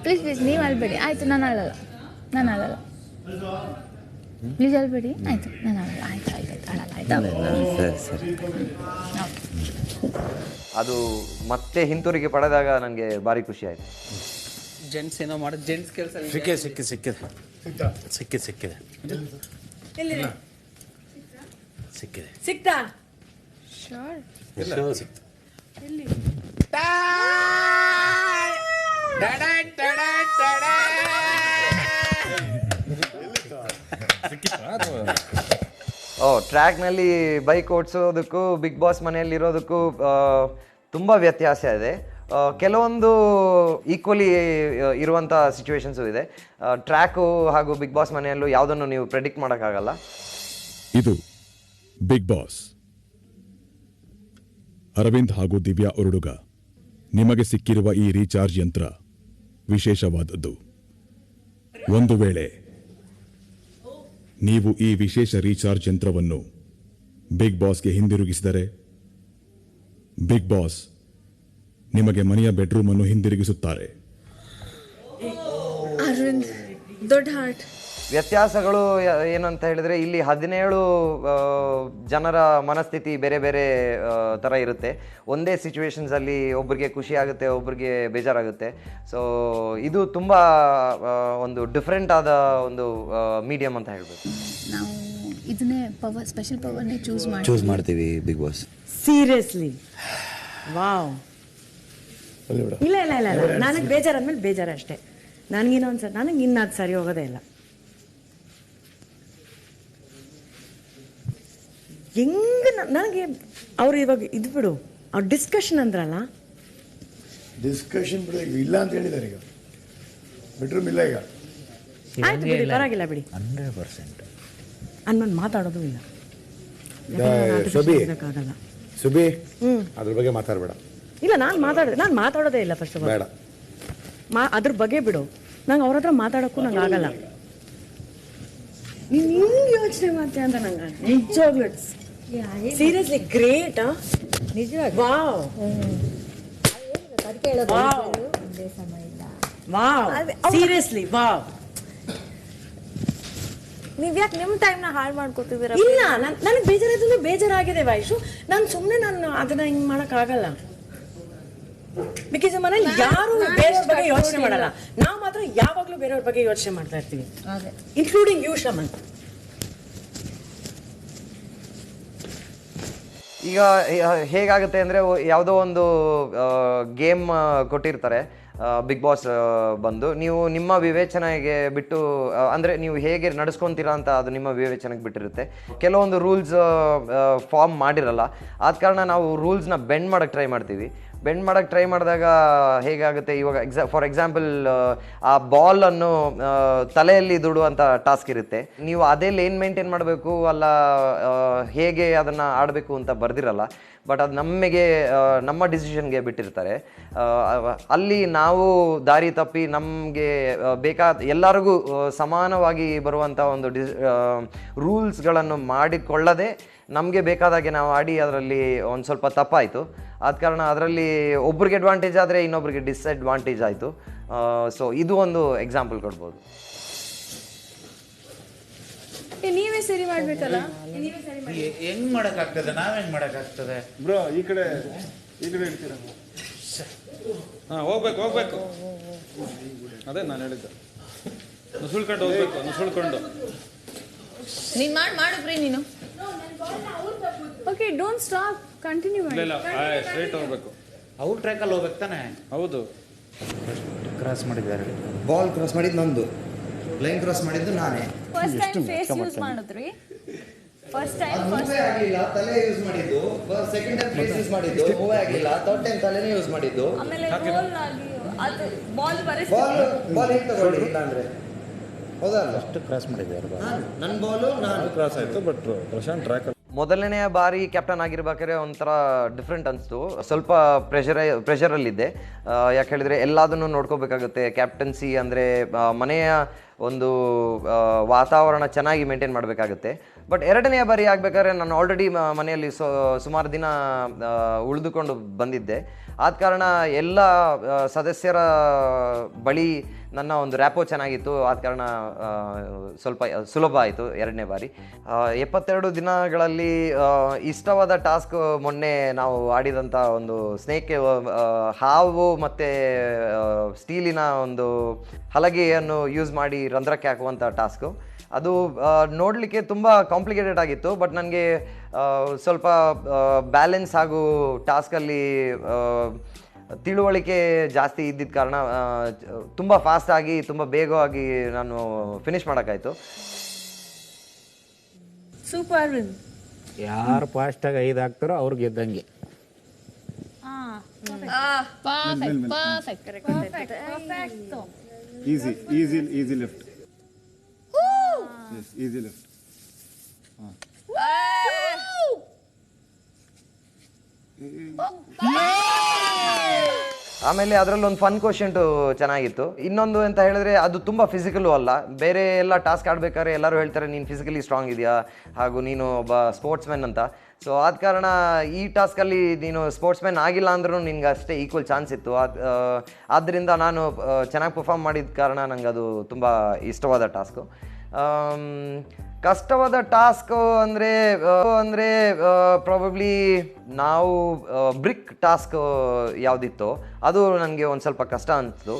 ಪ್ಲೀಸ್ ನೀವು ಅಳ್ಬೇಡಿ. ಆಯಿತು, ನಾನು ಅಳಲ್ಲ. ಪ್ಲೀಸ್ ಅಳ್ಬೇಡಿ. ಆಯಿತು, ನಾನು ಅಳಲ್ಲ. ಆಯ್ತು ಅಳಲ್ಲ. ಸರಿ ಸರಿ. ಅದು ಮತ್ತೆ ಹಿಂತಿರುಗಿ ಪಡೆದಾಗ ನನಗೆ ಭಾರಿ ಖುಷಿ ಆಯಿತು. ಜೆಂಟ್ಸ್ ಏನೋ ಮಾಡೋದು, ಜೆಂಟ್ಸ್ ಕೆಲಸ ಸಿಕ್ಕಿದೆ. ಸಿಕ್ತಾ? ಸಿಕ್ತು. ಟ್ರ್ಯಾಕ್ನಲ್ಲಿ ಬೈಕ್ ಓಡಿಸೋದಕ್ಕೂ ಬಿಗ್ ಬಾಸ್ ಮನೆಯಲ್ಲಿ ಇರೋದಕ್ಕೂ ತುಂಬ ವ್ಯತ್ಯಾಸ ಇದೆ. ಕೆಲವೊಂದು ಈಕ್ವಲಿ ಇರುವಂಥ ಸಿಚುವೇಶನ್ಸು ಇದೆ. ಟ್ರ್ಯಾಕು ಹಾಗೂ ಬಿಗ್ ಬಾಸ್ ಮನೆಯಲ್ಲೂ ಯಾವುದನ್ನು ನೀವು ಪ್ರೆಡಿಕ್ಟ್ ಮಾಡೋಕ್ಕಾಗಲ್ಲ. ಇದು ಬಿಗ್ ಬಾಸ್. ಅರವಿಂದ್ ಹಾಗೂ ದಿವ್ಯಾ ಉರುಡುಗ, ನಿಮಗೆ ಸಿಕ್ಕಿರುವ ಈ ರೀಚಾರ್ಜ್ ಯಂತ್ರ ವಿಶೇಷವಾದದ್ದು. ಒಂದು ವೇಳೆ ನೀವು ಈ ವಿಶೇಷ ರೀಚಾರ್ಜ್ ಯಂತ್ರವನ್ನು ಬಿಗ್ ಬಾಸ್ಗೆ ಹಿಂದಿರುಗಿಸಿದರೆ ಬಿಗ್ ಬಾಸ್ ನಿಮಗೆ ಮನೆಯ ಬೆಡ್ರೂಮ್ ಅನ್ನು ಹಿಂದಿರುಗಿಸುತ್ತಾರೆ. ಅರವಿಂದ್, ದೊಡ್ಡ ಹಾರ್ಟ್. ವ್ಯತ್ಯಾಸಗಳು ಏನಂತ ಹೇಳಿದರೆ ಇಲ್ಲಿ 17 ಜನರ ಮನಸ್ಥಿತಿ ಬೇರೆ ಬೇರೆ ಥರ ಇರುತ್ತೆ. ಒಂದೇ ಸಿಚುವೇಶನ್ಸಲ್ಲಿ ಒಬ್ರಿಗೆ ಖುಷಿ ಆಗುತ್ತೆ, ಒಬ್ರಿಗೆ ಬೇಜಾರಾಗುತ್ತೆ. ಸೊ ಇದು ತುಂಬ ಒಂದು ಡಿಫ್ರೆಂಟ್ ಆದ ಒಂದು ಮೀಡಿಯಮ್ ಅಂತ ಹೇಳ್ಬೋದು. ನಾವು ಇದನ್ನೇ ಸ್ಪೆಷಲ್ ಪವರ್ನೇ ಚೂಸ್ ಮಾಡ್ತೀವಿ ಬಿಗ್ ಬಾಸ್. Seriously wow. ಇಲ್ಲ ಇಲ್ಲ ಇಲ್ಲ ಇಲ್ಲ, ನನಗೆ ಬೇಜಾರಾದ್ಮೇಲೆ ಬೇಜಾರು ಅಷ್ಟೇ. ನನಗೇನೋ ಅನ್ಸತ್ತೆ, ನನಗೆ ಇನ್ನು ಅದು ಸರಿ ಹೋಗೋದೇ ಇಲ್ಲ. ಹೆಂಗೆ ನನಗೆ ಅವ್ರು ಇವಾಗ ಇದು ಬಿಡು, ಅವ್ರು ಡಿಸ್ಕಷನ್ ಅಂದ್ರಲ್ಲ, ಡಿಸ್ಕಷನ್ ಬಿಡು, ಇಲ್ಲ ಅಂತ ಹೇಳಿದ್ದಾರೆ. ಈಗ ಬೆಡ್ರೂಮ್ ಇಲ್ಲ ಈಗ. ಆಯ್ತು ಬಿಡಿ, ಪರವಾಗಿಲ್ಲ ಬಿಡಿ. 100% ಅನ್ಮನ್ ಮಾತಾಡೋದು ಇಲ್ಲ. ಸುಬಿ ಅದ್ರ ಬಗ್ಗೆ ಮಾತಾಡಬೇಡ. ಇಲ್ಲ, ನಾನು ಮಾತಾಡೋದೇ ಇಲ್ಲ. ಫಸ್ಟ್ ಆಫ್ ಆಲ್ ಅದ್ರ ಬಗ್ಗೆ ಬಿಡು. ನಂಗೆ ಅವ್ರ ಹತ್ರ ಮಾತಾಡೋಕ್ಕೂ ನಂಗೆ ಆಗಲ್ಲ. ನೀನು ಹಿಂಗೆ ಯೋಚನೆ ಮಾಡ್ತೀಯ ಅಂತ ನಂಗೆ ನಿಜವಾಗ್ಲೂ ಸೀರಿಯಸ್ಲಿ ಗ್ರೇಟ್. ನಿಜವಾಗಿ ವಾವ್ ವಾವ್, ಸೀರಿಯಸ್ಲಿ ವಾವ್. ನೀವ್ ಯಾಕೆ ನಿಮ್ಮ ಟೈಮ್ನ ಹಾಳು ಮಾಡ್ಕೋತಿದ್ದೀರಾ? ಇಲ್ಲ, ನನಗೆ ಬೇಜಾರಾದ್ರೆ ಬೇಜಾರಾಗಿದೆ ವೈಶು. ನಾನು ಅದನ್ನ ಹಿಂಗೆ ಮಾಡೋಕ್ಕಾಗಲ್ಲ. ಬಿಕಾಸ್ ಮನೇಲಿ ಯಾರು ಬೇರೆಯವ್ರ ಬಗ್ಗೆ ಯೋಚನೆ ಮಾಡಲ್ಲ. ನಾವು ಮಾತ್ರ ಯಾವಾಗಲೂ ಬೇರೆಯವ್ರ ಬಗ್ಗೆ ಯೋಚನೆ ಮಾಡ್ತಾ ಇರ್ತೀವಿ, ಇನ್ಕ್ಲೂಡಿಂಗ್ ಯು ಶ್ರಮನ್. ಈಗ ಹೇಗಾಗುತ್ತೆ ಅಂದರೆ, ಯಾವುದೋ ಒಂದು ಗೇಮ್ ಕೊಟ್ಟಿರ್ತಾರೆ ಬಿಗ್ ಬಾಸ್ ಬಂದು, ನೀವು ನಿಮ್ಮ ವಿವೇಚನೆಗೆ ಬಿಟ್ಟು, ಅಂದರೆ ನೀವು ಹೇಗೆ ನಡೆಸ್ಕೊತೀರಾ ಅಂತ ಅದು ನಿಮ್ಮ ವಿವೇಚನೆಗೆ ಬಿಟ್ಟಿರುತ್ತೆ. ಕೆಲವೊಂದು ರೂಲ್ಸ್ ಫಾರ್ಮ್ ಮಾಡಿರಲ್ಲ, ಆದ ಕಾರಣ ನಾವು ರೂಲ್ಸ್ನ ಬೆಂಡ್ ಮಾಡೋಕ್ಕೆ ಟ್ರೈ ಮಾಡಿದಾಗ ಹೇಗಾಗುತ್ತೆ, ಇವಾಗ ಫಾರ್ ಎಕ್ಸಾಂಪಲ್ ಆ ಬಾಲನ್ನು ತಲೆಯಲ್ಲಿ ದುಡುವಂಥ ಟಾಸ್ಕ್ ಇರುತ್ತೆ. ನೀವು ಅದೇ ಲೇನ್ ಮೇಂಟೈನ್ ಮಾಡಬೇಕು, ಅಲ್ಲ ಹೇಗೆ ಅದನ್ನು ಆಡಬೇಕು ಅಂತ ಬರ್ದಿರಲ್ಲ. ಬಟ್ ಅದು ನಮ್ಮ ಡಿಸಿಷನ್ಗೆ ಬಿಟ್ಟಿರ್ತಾರೆ. ಅಲ್ಲಿ ನಾವು ದಾರಿ ತಪ್ಪಿ ನಮಗೆ ಬೇಕಾದ ಎಲ್ಲರಿಗೂ ಸಮಾನವಾಗಿ ಬರುವಂಥ ಒಂದು ರೂಲ್ಸ್ಗಳನ್ನು ಮಾಡಿಕೊಳ್ಳದೆ ನಮಗೆ ಬೇಕಾದಾಗೆ ನಾವು ಆಡಿ ಅದರಲ್ಲಿ ಒಂದು ಸ್ವಲ್ಪ ತಪ್ಪಾಯಿತು. ಆದ ಕಾರಣ ಅದರಲ್ಲಿ ಒಬ್ರಿಗೆ ಅಡ್ವಾಂಟೇಜ್ ಆದರೆ ಇನ್ನೊಬ್ರಿಗೆ ಡಿಸ್ಅಡ್ವಾಂಟೇಜ್ ಆಯಿತು. ಸೊ ಇದು ಒಂದು ಎಕ್ಸಾಂಪಲ್ ಕೊಡ್ಬೋದು. ನೀವೇ ಸರಿ ಮಾಡ್ಬೇಕಲ್ಲ. ಹೆಂಗ್ ಮಾಡಕ್ಕಾಗ್ತದೆ? ನಾವ್ ಹೆಂಗ್ ಮಾಡಕ್ಕಾಗ್ತದೆ ಬ್ರೋ? ಈ ಕಡೆ ಇರ್ತೀರ. ಹೋಗ್ಬೇಕು. ಅದೇ ನಾನು ಹೇಳಿದ್ದೆ, ನುಸುಳ್ಕೊಂಡು ಹೋಗ್ಬೇಕು. ನೀನ್ ಮಾಡಿಬ್ರಿ ನೀನು. ಓಕೆ, ಡೋಂಟ್ ಸ್ಟಾಪ್, ಕಂಟಿನ್ಯೂ ಮಾಡಿ. ಇಲ್ಲ, ಸ್ಟ್ರೈಟ್ ಹೋಗ್ಬೇಕು. ಅವ್ರ ಟ್ರ್ಯಾಕಲ್ಲಿ ಹೋಗ್ಬೇಕು ತಾನೆ? ಹೌದು. ಕ್ರಾಸ್ ಮಾಡಿದ್ದಾರೆ. ಬಾಲ್ ಕ್ರಾಸ್ ಮಾಡಿದ್ದು ನಂದು, ಲೈನ್ ಕ್ರಾಸ್ ಮಾಡಿದ್ದು ನಾನೇ. ಫಸ್ಟ್ ಟೈಮ್ ಫೇಸ್ ಯೂಸ್ ಮಾಡಿದ್ರಿ. ಫಸ್ಟ್ ಟೈಮ್ ಆಗಿಲ್ಲ, ತಲೆ ಯೂಸ್ ಮಾಡಿದ್ದು. ಸೆಕೆಂಡ್ ಟೈಮ್ ಫೇಸ್ ಯೂಸ್ ಮಾಡಿದ್ದು, ಮೂವೇ ಆಗಿಲ್ಲ. ಥರ್ಡ್ ಟೈಮ್ ತಲೆನೇ ಯೂಸ್ ಮಾಡಿದ್ದು. ಆಮೇಲೆ ರೋಲ್ ಆಗಿ ಅದು ಬಾಲ್ ಬಾಲ್ ಹೇಗೆ ತಗೊಳ್ಳಿ ಇಲ್ಲ ಅಂದರೆ ಹೌದಲ್ಲ? ಅಷ್ಟು ಕ್ರಾಸ್ ಮಾಡಿದ್ದಾರೆ. ನನ್ನ ಬಾಲು ನಾನು ಕ್ರಾಸ್ ಆಯಿತು. ಬಟ್ ಪ್ರಶಾಂತ್ ಟ್ರ್ಯಾಕ್ ಮೊದಲನೇ ಬಾರಿ ಕ್ಯಾಪ್ಟನ್ ಆಗಿರ್ಬೇಕಾದ್ರೆ ಒಂಥರ ಡಿಫ್ರೆಂಟ್ ಅನಿಸ್ತು. ಸ್ವಲ್ಪ ಪ್ರೆಷರಲ್ಲಿದ್ದೆ. ಯಾಕೆ ಹೇಳಿದರೆ ಎಲ್ಲದನ್ನು ನೋಡ್ಕೋಬೇಕಾಗುತ್ತೆ. ಕ್ಯಾಪ್ಟನ್ಸಿ ಅಂದರೆ ಮನೆಯ ಒಂದು ವಾತಾವರಣ ಚೆನ್ನಾಗಿ ಮೇಂಟೈನ್ ಮಾಡಬೇಕಾಗುತ್ತೆ. ಬಟ್ ಎರಡನೇ ಬಾರಿ ಆಗಬೇಕಾದ್ರೆ ನಾನು ಆಲ್ರೆಡಿ ಮನೆಯಲ್ಲಿ ಸುಮಾರು ದಿನ ಉಳಿದುಕೊಂಡು ಬಂದಿದ್ದೆ. ಆದ ಕಾರಣ ಎಲ್ಲ ಸದಸ್ಯರ ಬಳಿ ನನ್ನ ಒಂದು ರ್ಯಾಪೋ ಚೆನ್ನಾಗಿತ್ತು. ಆದ ಕಾರಣ ಸ್ವಲ್ಪ ಸುಲಭ ಆಯಿತು ಎರಡನೇ ಬಾರಿ. 72 ದಿನಗಳಲ್ಲಿ ಇಷ್ಟವಾದ ಟಾಸ್ಕ್ ಮೊನ್ನೆ ನಾವು ಆಡಿದಂಥ ಒಂದು ಸ್ನೇಕ್, ಹಾವು ಮತ್ತು ಸ್ಟೀಲಿನ ಒಂದು ಹಲಗೆಯನ್ನು ಯೂಸ್ ಮಾಡಿ ರಂಧ್ರಕ್ಕೆ ಹಾಕುವಂಥ ಟಾಸ್ಕು. ಅದು ನೋಡಲಿಕ್ಕೆ ತುಂಬ ಕಾಂಪ್ಲಿಕೇಟೆಡ್ ಆಗಿತ್ತು. ಬಟ್ ನನಗೆ ಸ್ವಲ್ಪ ಬ್ಯಾಲೆನ್ಸ್ ಹಾಗೂ ಟಾಸ್ಕಲ್ಲಿ ತಿಳುವಳಿಕೆ ಜಾಸ್ತಿ ಇದ್ದಿದ್ದ ಕಾರಣ ತುಂಬ ಫಾಸ್ಟಾಗಿ ತುಂಬ ಬೇಗವಾಗಿ ನಾನು ಫಿನಿಷ್ ಮಾಡೋಕ್ಕಾಯಿತು. ಸೂಪರ್. ಯಾರು ಫಾಸ್ಟಾಗಿ 5 ಹಾಕ್ತಾರೋ ಅವ್ರಿಗೆ ಗೆದ್ದಂಗೆ. Easy left. Easy left. ಆಮೇಲೆ ಅದರಲ್ಲಿ ಒಂದು ಫನ್ ಕ್ವಶನ್ಟು ಚೆನ್ನಾಗಿತ್ತು. ಇನ್ನೊಂದು ಅಂತ ಹೇಳಿದ್ರೆ, ಅದು ತುಂಬ ಫಿಸಿಕಲು ಅಲ್ಲ. ಬೇರೆ ಎಲ್ಲ ಟಾಸ್ಕ್ ಆಡಬೇಕಾದ್ರೆ ಎಲ್ಲರೂ ಹೇಳ್ತಾರೆ ನೀನು ಫಿಸಿಕಲಿ ಸ್ಟ್ರಾಂಗ್ ಇದೆಯಾ ಹಾಗೂ ನೀನು ಒಬ್ಬ ಸ್ಪೋರ್ಟ್ಸ್ಮನ್ ಅಂತ. ಸೊ ಆದ ಕಾರಣ ಈ ಟಾಸ್ಕಲ್ಲಿ ನೀನು ಸ್ಪೋರ್ಟ್ಸ್ಮನ್ ಆಗಿಲ್ಲ ಅಂದ್ರೂ ನಿನ್ಗೆ ಅಷ್ಟೇ ಈಕ್ವಲ್ ಚಾನ್ಸ್ ಇತ್ತು. ಆದ್ದರಿಂದ ನಾನು ಚೆನ್ನಾಗಿ ಪರ್ಫಾರ್ಮ್ ಮಾಡಿದ ಕಾರಣ ನನಗೆ ಅದು ತುಂಬ ಇಷ್ಟವಾದ ಟಾಸ್ಕು. ಕಷ್ಟವಾದ ಟಾಸ್ಕ್ ಅಂದರೆ ಪ್ರಾಬಬ್ಲಿ ನಾವು ಬ್ರಿಕ್ ಟಾಸ್ಕ್ ಯಾವುದಿತ್ತೋ ಅದು ನನಗೆ ಒಂದು ಸ್ವಲ್ಪ ಕಷ್ಟ ಅನಿಸ್ತು.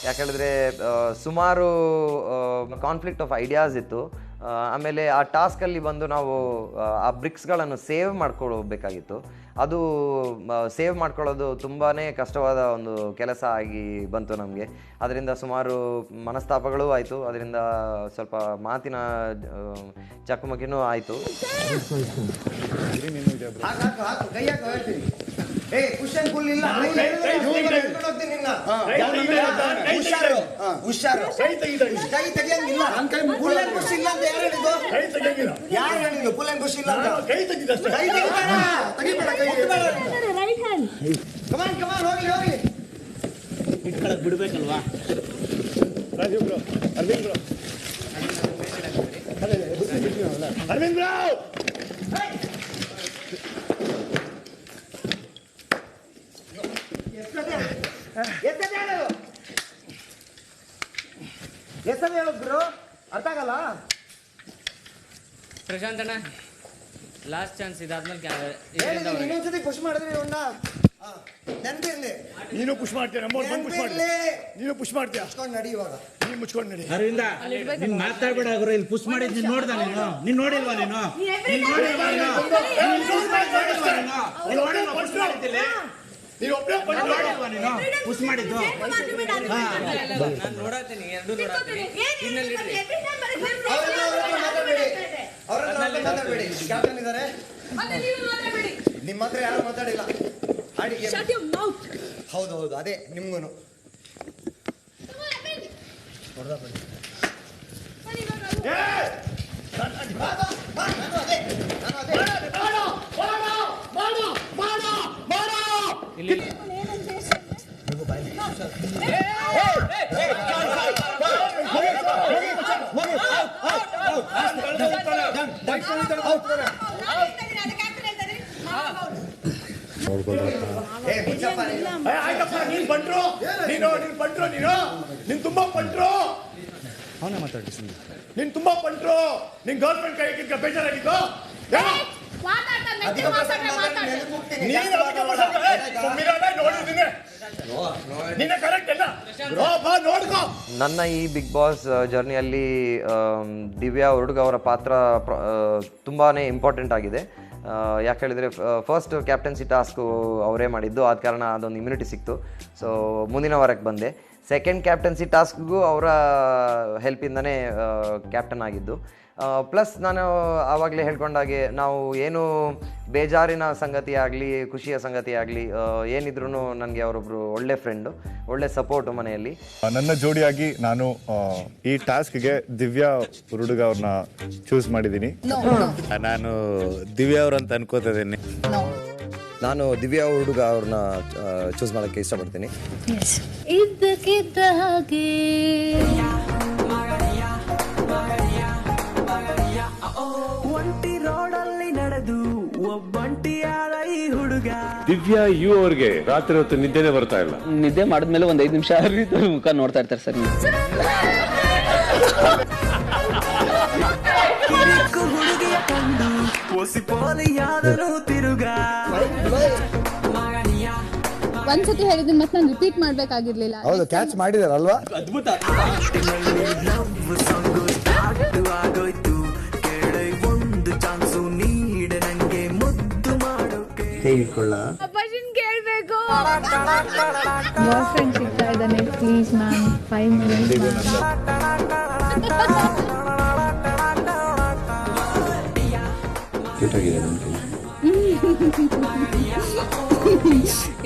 ಯಾಕೇಳಿದ್ರೆ ಸುಮಾರು ಕಾನ್ಫ್ಲಿಕ್ಟ್ ಆಫ್ ಐಡಿಯಾಸ್ ಇತ್ತು. ಆಮೇಲೆ ಆ ಟಾಸ್ಕಲ್ಲಿ ಬಂದು ನಾವು ಆ ಬ್ರಿಕ್ಸ್ಗಳನ್ನು ಸೇವ್ ಮಾಡ್ಕೊಳ್ಬೇಕಾಗಿತ್ತು. ಅದು ಸೇವ್ ಮಾಡ್ಕೊಳ್ಳೋದು ತುಂಬಾ ಕಷ್ಟವಾದ ಒಂದು ಕೆಲಸ ಆಗಿ ಬಂತು ನಮಗೆ. ಅದರಿಂದ ಸುಮಾರು ಮನಸ್ತಾಪಗಳು ಆಯಿತು, ಅದರಿಂದ ಸ್ವಲ್ಪ ಮಾತಿನ ಚಕಮಕಿನೂ ಆಯಿತು. ಬಿಡ್ಬೇಕಲ್ವಾ Rajeev bro, Aravind bro, Aravind bro, ಎಷ್ಟೇ ಹೇಳಿದ್ರು ಅರ್ಥ ಆಗಲ್ಲ. ಪ್ರಶಾಂತ್ ಅಣ್ಣ ಲಾಸ್ಟ್ ಚಾನ್ಸ್ ಇದಾದ್ಮೇಲೆ ಇನ್ನೊಂದ್ಸತಿ ಪುಷ್ ಮಾಡಿದ್ರೆ ಇವನ್ನ ನೆನಪಿರ್ಲಿ. ನೀನು ಪುಷ್ ಮಾಡ್ತೀಯ, ನಮ್ಮವ್ರು ಬಂದು ಪುಷ್ ಮಾಡ್ತೀಯ, ನೀನು ಪುಷ್ ಮಾಡ್ತೀಯ. ಮುಚ್ಕೊಂಡು ನಡಿ ಇವಾಗ, ನೀನು ಮುಚ್ಕೊಂಡು ನಡಿ. ಅರವಿಂದ ನೀನ್ ಮಾತಾಡ್ಬೇಡ ಗುರು, ಇಲ್ಲಿ ಪುಷ್ ಮಾಡಿದ್ ನೀನ್ ನೋಡ್ದ, ನೀನ್ ನೋಡಿಲ್ವಾ? ನೀನು ಪುಷ್ ಮಾಡಿದ್ದು ನೋಡತ್ತೀನಿ, ಎರಡು ನೋಡತ್ತೀನಿ. ಕ್ಯಾಪ್ಟನ್ ಇದ್ದಾರೆ, ನಿಮ್ಮ ಹತ್ರ ಯಾರು ಮಾತಾಡಿಲ್ಲ. ಹೌದು ಹೌದು, ಅದೇ ನಿಮ್ಗೂನು ನೀನ್ ಬಂಟ್ರು, ನೀನು ನೀನ್ ತುಂಬಾ ಪಂಟ್ರು. ಅವನೇ ಮಾತಾಡಿ, ನೀನ್ ತುಂಬಾ ಪಂಟ್ರು. ನಿನ್ ಗೌರ್ಮೆಂಟ್ ಕೈ ಬೇಜಾರಾಗಿದ್ದು ನನ್ನ ಈ ಬಿಗ್ ಬಾಸ್ ಜರ್ನಿಯಲ್ಲಿ ದಿವ್ಯಾ ಹುಡುಗ ಅವರ ಪಾತ್ರ ತುಂಬಾ ಇಂಪಾರ್ಟೆಂಟ್ ಆಗಿದೆ. ಯಾಕೆ ಹೇಳಿದರೆ ಫಸ್ಟ್ ಕ್ಯಾಪ್ಟನ್ಸಿ ಟಾಸ್ಕು ಅವರೇ ಮಾಡಿದ್ದು, ಆದ ಕಾರಣ ಅದೊಂದು ಇಮ್ಯುನಿಟಿ ಸಿಕ್ತು. ಸೊ ಮುಂದಿನ ವಾರಕ್ಕೆ ಬಂದೆ. ಸೆಕೆಂಡ್ ಕ್ಯಾಪ್ಟನ್ಸಿ ಟಾಸ್ಕ್ಗೂ ಅವರ ಹೆಲ್ಪಿಂದನೇ ಕ್ಯಾಪ್ಟನ್ ಆಗಿದ್ದು. ಪ್ಲಸ್ ನಾನು ಆವಾಗಲೇ ಹೇಳ್ಕೊಂಡಾಗೆ ನಾವು ಏನು ಬೇಜಾರಿನ ಸಂಗತಿ ಆಗಲಿ ಖುಷಿಯ ಸಂಗತಿ ಆಗಲಿ ಏನಿದ್ರೂ ನನಗೆ ಅವರೊಬ್ಬರು ಒಳ್ಳೆ ಫ್ರೆಂಡು, ಒಳ್ಳೆ ಸಪೋರ್ಟು ಮನೆಯಲ್ಲಿ. ನನ್ನ ಜೋಡಿಯಾಗಿ ನಾನು ಈ ಟಾಸ್ಕ್ಗೆ ದಿವ್ಯಾ ಹುಡುಗ ಅವ್ರನ್ನ ಚೂಸ್ ಮಾಡಿದ್ದೀನಿ. ನಾನು ದಿವ್ಯಾ ಅವ್ರಂತ ಅನ್ಕೋತಿದ್ದೀನಿ. ನಾನು ದಿವ್ಯಾ ಹುಡುಗ ಅವ್ರನ್ನ ಚೂಸ್ ಮಾಡೋಕ್ಕೆ ಇಷ್ಟಪಡ್ತೀನಿ. ಇದ್ದಕ್ಕಿದ್ದ ಹಾಗೆ ಒಂಟಿ ರೋಡಲ್ಲಿ ನಡೆದು ಒಬ್ಬಂಟಿಯಾದ ಈ ಹುಡುಗ ದಿವ್ಯಾ ಯು ಅವ್ರಿಗೆ ರಾತ್ರಿ ಹೊತ್ತು ನಿದ್ದೆನೆ ಬರ್ತಾ ಇಲ್ಲ. ನಿದ್ದೆ ಮಾಡಿದ್ಮೇಲೆ ಒಂದ್ 5 ನಿಮಿಷ ಮುಖ ನೋಡ್ತಾ ಇರ್ತಾರೆ ಸರ್. ಹುಡುಗಿಯ ಕಂಡು ಪೋಸಿ ಪೋಲಿಯಾದರೂ ತಿರುಗ. ಒಂದ್ಸತಿ ಹೇಳಿದ್ರೆ ಮತ್ತೆ ನಾನು ರಿಪೀಟ್ ಮಾಡ್ಬೇಕಾಗಿರ್ಲಿಲ್ಲ. ಹೌದು, ಕ್ಯಾಚ್ ಮಾಡಿದಾರಲ್ವಾ? ಅದ್ಭುತ. ಆಗೋಯ್ತು ಕೇಳಿ ಒಂದು ಚಾನ್ಸು ನೀಡ ನಂಗೆ ಮುದ್ದು ಮಾಡೋಕೆ. ಅಪ್ಪನ್ ಕೇಳ್ಬೇಕು. ಬಾಯ್ ಫ್ರೆಂಡ್ ಸಿಗ್ತಾ ಇದ್ದಾನೆ, ಪ್ಲೀಸ್ ಮ್ಯಾಮ್ 5 ಮಿನಿಟ್ಸ್.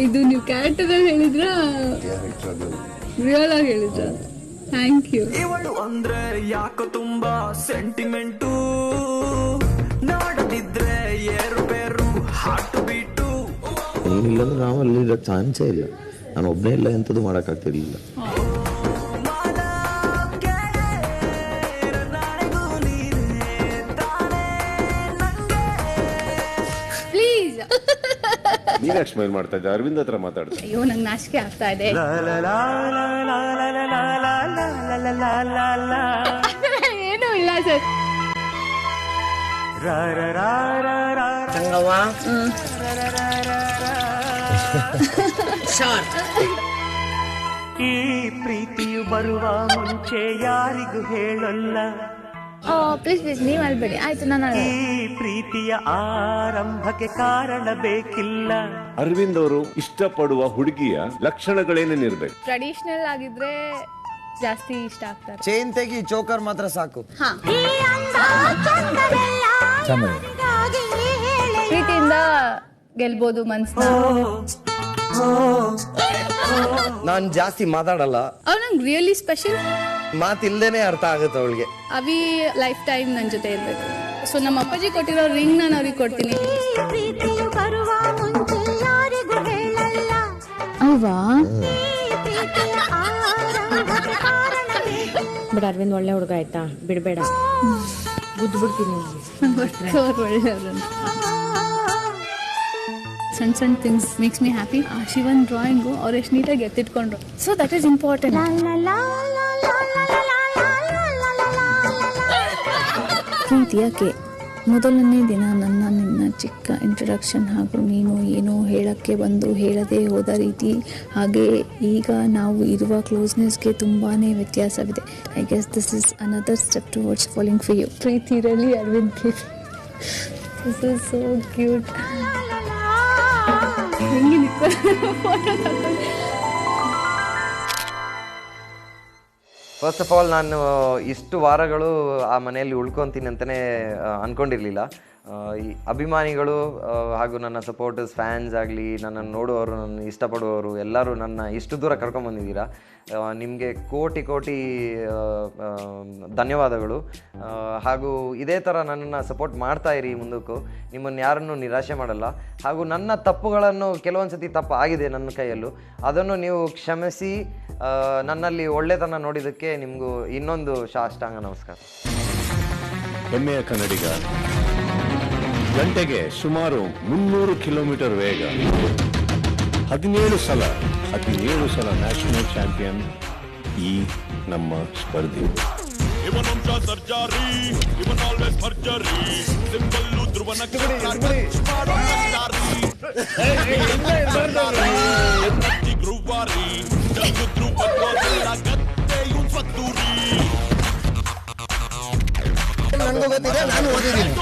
ಇದು ನೀವು ಕ್ಯಾರೆಕ್ಟರ್ ಹೇಳಿದ್ರ ರಿಯಲ್ ಆಗಿ ಹೇಳಿದ್ರ? Thank you. ಇವಳು ಅಂದ್ರೆ ಯಾಕೋ ತುಂಬಾ ಸೆಂಟಿಮೆಂಟು, ನೋಡದಿದ್ರೆ ಏರುಪೇರು ಹಾಟು ಬಿಟ್ಟು. ಇಲ್ಲಂದ್ರೆ ನಾವು ಅಲ್ಲಿ ಚಾನ್ಸೇ ಇಲ್ಲ. ನಾನು ಒಬ್ಬನೇ ಇಲ್ಲ, ಎಂಥದ್ದು ಮಾಡೋಕ್ಕಾಗ್ತಿರ್ಲಿಲ್ಲ. ನೀವ್ಯಾಕೆ ಸ್ಮೈಲ್ ಮಾಡ್ತಾ ಇದ್ದೆ? ಅರವಿಂದ್ ಹತ್ರ ಮಾತಾಡ್ತಾ. ಅಯ್ಯೋ ನಂಗೆ ನಾಚಿಕೆ ಆಗ್ತಾ ಇದೆ. ಏನೂ ಇಲ್ಲ ಸರ್. ಈ ಪ್ರೀತಿಯು ಬರುವ ಮುಂಚೆ ಯಾರಿಗೂ ಹೇಳಲ್ಲ. ಪ್ಲೀಸ್ ಪ್ಲೀಸ್ ನೀವು ಅಲ್ಬೇಡಿ ಆಯ್ತು. ನಾನು ಈ ಪ್ರೀತಿಯ ಆರಂಭಕ್ಕೆ ಕಾರಣ ಬೇಕಿಲ್ಲ. ಅರವಿಂದ್ ಅವರು ಇಷ್ಟಪಡುವ ಹುಡುಗಿಯ ಲಕ್ಷಣಗಳೇನೇನಿರ್ಬೇಕು? ಟ್ರೆಡಿಷನಲ್ ಆಗಿದ್ರೆ ಜಾಸ್ತಿ ಇಷ್ಟ ಆಗ್ತಾರೆ. ಚೈನ್ ತೆಗಿ, ಚೋಕರ್ ಮಾತ್ರ ಸಾಕು. ಪ್ರೀತಿಯಿಂದ ಗೆಲ್ಬೋದು ಮನ್ಸನ್ನ. ನಾನ್ ಜಾಸ್ತಿ ಮಾತಾಡಲ್ಲ. ಅವ್ರು ನಂಗೆ ರಿಯಲಿ ಸ್ಪೆಷಲ್. ಮಾತಿಲ್ದೇನೆ ಅರ್ಥ ಆಗುತ್ತೆ ಅವಳಿಗೆ. ಅವಿ ಲೈಫ್ ಟೈಮ್ ನನ್ನ ಜೊತೆ ಇರ್ಬೇಕು. ಸೊ ನಮ್ಮ ಅಪ್ಪಾಜಿ ಕೊಟ್ಟಿರೋ ರಿಂಗ್ ನಾನು ಅವ್ರಿಗೆ ಕೊಡ್ತೀನಿ. ಅಲ್ವಾ? ಬಟ್ ಅರವಿಂದ್ ಒಳ್ಳೆ ಹುಡುಗ ಆಯ್ತಾ, ಬಿಡಬೇಡ, ಬುದ್ಧಿ ಬಿಡ್ತೀನಿ. ಸಣ್ಣ ಸಣ್ಣ ಥಿಂಗ್ಸ್ ಮೇಕ್ಸ್ ಮೀ ಹ್ಯಾಪಿ. ಶಿವನ್ ಡ್ರಾಯಿಂಗು ಅವ್ರು ಎಷ್ಟು ನೀಟಾಗಿ ಎತ್ತಿಟ್ಕೊಂಡ್ರು. So that is important. ಪ್ರೀತಿಯಕ್ಕೆ ಮೊದಲನೇ ದಿನ ನಿನ್ನ ಚಿಕ್ಕ ಇಂಟ್ರಡಕ್ಷನ್ ಹಾಗೂ ನೀನು ಏನೋ ಹೇಳಕ್ಕೆ ಬಂದು ಹೇಳದೆ ಹೋದ ರೀತಿ, ಹಾಗೆ ಈಗ ನಾವು ಇರುವ ಕ್ಲೋಸ್ನೆಸ್ಗೆ ತುಂಬಾ ವ್ಯತ್ಯಾಸವಿದೆ. I guess this is another step towards falling for you. ಪ್ರೀತಿ really Aravind this is so cute. First of all ನಾನು ಇಷ್ಟು ವಾರಗಳು ಆ ಮನೆಯಲ್ಲಿ ಉಳ್ಕೊತೀನಿ ಅಂತಲೇ ಅಂದ್ಕೊಂಡಿರಲಿಲ್ಲ. ಈ ಅಭಿಮಾನಿಗಳು ಹಾಗೂ ನನ್ನ ಸಪೋರ್ಟರ್ಸ್, ಫ್ಯಾನ್ಸ್ ಆಗಲಿ, ನನ್ನನ್ನು ನೋಡುವವರು, ನನ್ನ ಇಷ್ಟಪಡುವವರು ಎಲ್ಲರೂ ನನ್ನ ಇಷ್ಟು ದೂರ ಕರ್ಕೊಂಡ್ಬಂದಿದ್ದೀರಾ. ನಿಮಗೆ ಕೋಟಿ ಕೋಟಿ ಧನ್ಯವಾದಗಳು. ಹಾಗೂ ಇದೇ ಥರ ನನ್ನನ್ನು ಸಪೋರ್ಟ್ ಮಾಡ್ತಾಯಿರಿ ಮುಂದಕ್ಕೂ. ನಿಮ್ಮನ್ನು ಯಾರನ್ನೂ ನಿರಾಶೆ ಮಾಡಲ್ಲ. ಹಾಗೂ ನನ್ನ ತಪ್ಪುಗಳನ್ನು ಕೆಲವೊಂದು ಸತಿ ತಪ್ಪು ಆಗಿದೆ ನನ್ನ ಕೈಯಲ್ಲೂ, ಅದನ್ನು ನೀವು ಕ್ಷಮಿಸಿ ನನ್ನಲ್ಲಿ ಒಳ್ಳೆತನ ನೋಡಿದ್ದಕ್ಕೆ ನಿಮಗೂ ಇನ್ನೊಂದು ಸಾಷ್ಟಾಂಗ ನಮಸ್ಕಾರ. ಹೆಮ್ಮೆಯ ಕನ್ನಡಿಗ, ಗಂಟೆಗೆ ಸುಮಾರು 300 ಕಿಲೋಮೀಟರ್ ವೇಗ, 17 ಸಲ ನ್ಯಾಷನಲ್ ಚಾಂಪಿಯನ್ ಈ ನಮ್ಮ ಸ್ಪರ್ಧಿ. ನನಗೂ ಗೊತ್ತಿದೆ, ನಾನು ಓದಿದ್ದೀನಿ.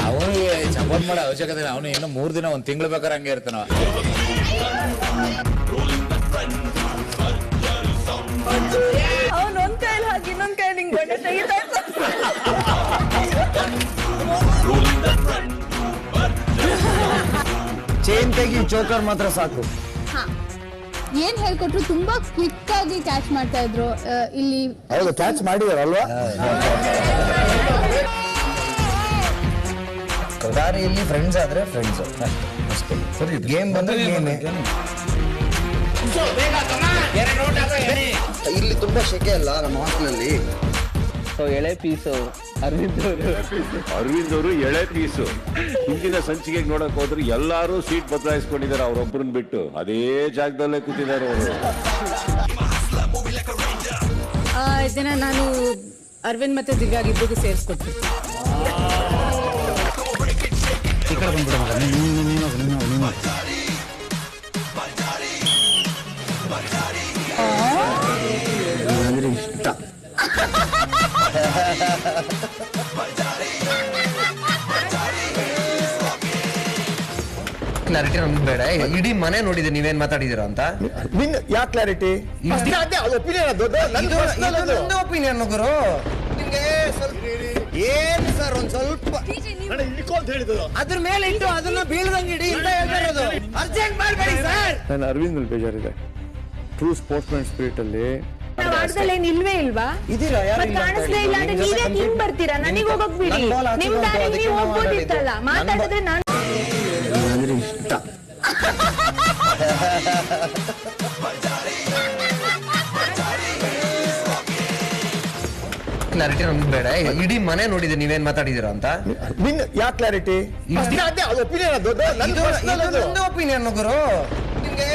ಅವನಿಗೆ ಸಪೋರ್ಟ್ ಮಾಡೋ ಅವಶ್ಯಕತೆ ಇಲ್ಲ. ಅವನು ಇನ್ನು 3 ದಿನ 1 ತಿಂಗಳು ಬೇಕಾದ್ರೆ ಹಂಗೆ ಇರ್ತಾನ. ಅವನು ಒಂದ್ ಕೈಲಿ ಹಾಕಿ ಇನ್ನೊಂದ್ ಕೈ ನಿಂಗೆ ಬಟ್ಟೆ ತೆಗಿತಾ ಚೈನ್ ತೆಗಿ, ಚೋಕರ್ ಮಾತ್ರ ಸಾಕು. ಏನ್ ಹೇಳ್ಕೊಟ್ರು ತುಂಬಾ ಕ್ವಿಕ್ ಆಗಿ ಕ್ಯಾಚ್ ಮಾಡ್ತಾ ಇದ್ರು. ಇಲ್ಲಿ ಹೌದು, ಕ್ಯಾಚ್ ಮಾಡಿದಾರಲ್ವಾ? ದಾರಿಯಲ್ಲಿ ಫ್ರೆಂಡ್ಸ್ ಆದ್ರೆ ಫ್ರೆಂಡ್ಸ್ ಅಷ್ಟೇ. ಸರಿ, ಗೇಮ್ ಬಂದ್ರೆ ಗೇಮೇ. ಇಲ್ಲಿ ತುಂಬಾ ಶೆಕೆ ಅಲ್ಲ ನಮ್ಮ ಹಾಸ್ಟೆಲಲ್ಲಿ. ಸೊ ಎಳೆ ಪೀಸು ಅರವಿಂದ್ ಅವರು ಎಳೆ ಪೀಸು. ಹಿಂದಿನ ಸಂಚಿಕೆಗೆ ನೋಡಕ್ ಹೋದ್ರೆ ಎಲ್ಲಾರು ಸೀಟ್ ಬದಲಾಯಿಸ್ಕೊಂಡಿದ್ದಾರೆ, ಅವ್ರೊಬ್ಬರನ್ನ ಬಿಟ್ಟು ಅದೇ ಜಾಗದಲ್ಲೇ ಕೂತಿದ್ದಾರೆ ಅವರು. ಇದನ್ನ ನಾನು ಅರವಿಂದ್ ಮತ್ತೆ ದಿವ್ಯಾಗ್ ಇಬ್ಬರಿಗೂ ಸೇರಿಸ್ಕೊಡ್ತೀನಿ. ಈ ಕಡೆ ಬಂದ್ಬಿಡ ಮಗ, ನೀನು ಅಂದ್ರೆ ಇಷ್ಟ. ಕ್ಲಾರಿಟಿ ನಮ್ಗೆ ಬೇಡ. ಇಡೀ ಮನೆ ನೋಡಿದೆ ನೀವೇನ್ ಮಾತಾಡಿದೀರಾ ಅಂತ. ಯಾಕೆ ಕ್ಲಾರಿಟಿ? ಒಪಿನಿಯನ್ ಗುರು. ನಿಮ್ಗೆ ಏನ್ ಸರ್ ಒಂದ್ ಸ್ವಲ್ಪ ಅದ್ರ ಮೇಲೆ ಇಟ್ಟು ಅದನ್ನ ಬೀಳ್ದಂಗೆ ಇಡಿ ಅಂತ ಹೇಳ್ತಿರೋದು. ಅರ್ಜೆಂಟ್ ಮಾಡ್ಬೇಡಿ ಸರ್. ನಾನು ಅರವಿಂದ್ ಮೇಲೆ ಬೇಜಾರಿದೆ. ಟ್ರೂ ಸ್ಪೋರ್ಟ್ಸ್ಮನ್ ಸ್ಪಿರಿಟ್ ಅಲ್ಲಿ ಏನ್ ಇಲ್ವೇ ಇಲ್ವಾ? ಇದೀರಾ? ಕಾಣಿಸ್ಲೇ ಇಲ್ಲ ಅಂದ್ರೆ ನೀವೇ ಹಿಂಗ್ ಬರ್ತೀರಾ? ನನಗೆ ಹೋಗಕ್ ಬಿಡಿ. ನಿಮ್ ದಾರಿ ನೀವು ಹೋಗ್ಬೋದಿತ್ತಲ್ಲ. ಮಾತಾಡಿದ್ರೆ ನಾನು ಅಂದ್ರೆ ಇಷ್ಟ. ಕ್ಲಾರಿಟಿ ನಮ್ಗೆ ಬೇಡ. ಇಡೀ ಮನೆ ನೋಡಿದೆ ನೀವೇನ್ ಮಾತಾಡಿದೀರ ಅಂತ. ನಿನ್ ಯಾಕೆ ಕ್ಲಾರಿಟಿ? ಒಪಿನಿಯನ್ ಗುರು. ನಿಮ್ಗೆ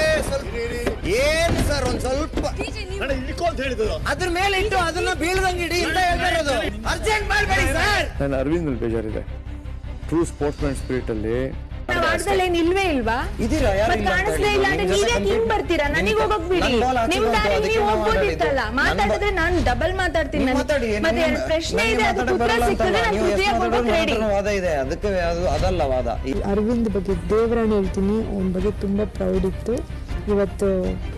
ಏನ್ ಸರ್ ಒಂದ್ ಸ್ವಲ್ಪ ಅದ್ರ ಮೇಲೆ ಇಟ್ಟು ಅದನ್ನ ಬೀಳ್ದಂಗೆ ಇಡಿ ಅಂತ ಹೇಳ್ತಾ ಇರೋದು. ಅರ್ಜೆಂಟ್ ಮಾಡಬೇಡಿ ಸರ್. ನಾನು ಅರವಿಂದ್ ಬೇಜಾರಿದೆ. ಟ್ರೂ ಸ್ಪೋರ್ಟ್ಸ್ಮನ್ ಸ್ಪಿರಿಟ್ ಅಲ್ಲಿ ಏನ್ ಇಲ್ವೇ ಇಲ್ವಾ? ಕಾಣಿಸ್ಲೇ ಇಲ್ಲ ಅಂದ್ರೆ ನೀವೇ ಹಿಂಗ್ ಬರ್ತೀರಾ? ನನಗೆ ಹೋಗಕ್ ಬಿಡಿ. ನಿಮ್ ದಾರಿ ನೀವು ಹೋಗ್ಬೋದಿತ್ತಲ್ಲ. ಮಾತಾಡಿದ್ರೆ ನಾನು ಡಬಲ್ ಮಾತಾಡ್ತೀನಿ. ಮತ್ತೆ ಪ್ರಶ್ನೆ ಇದೆ, ಅದು ಉತ್ತರ ಸಿಕ್ಕಿದ್ರೆ ನಾನು ಹೃದಯ ಕೊಡೋಕೆ ರೆಡಿ. ವಾದ ಇದೆ ಅದಕ್ಕೆ, ಅದಲ್ಲ ವಾದ. ಅರವಿಂದ್ ಬಗ್ಗೆ ದೇವರಾಣಿ ಹೇಳ್ತೀನಿ, ಅವನ ಬಗ್ಗೆ ತುಂಬಾ ಪ್ರೌಡ್ ಇತ್ತು ಇವತ್ತು.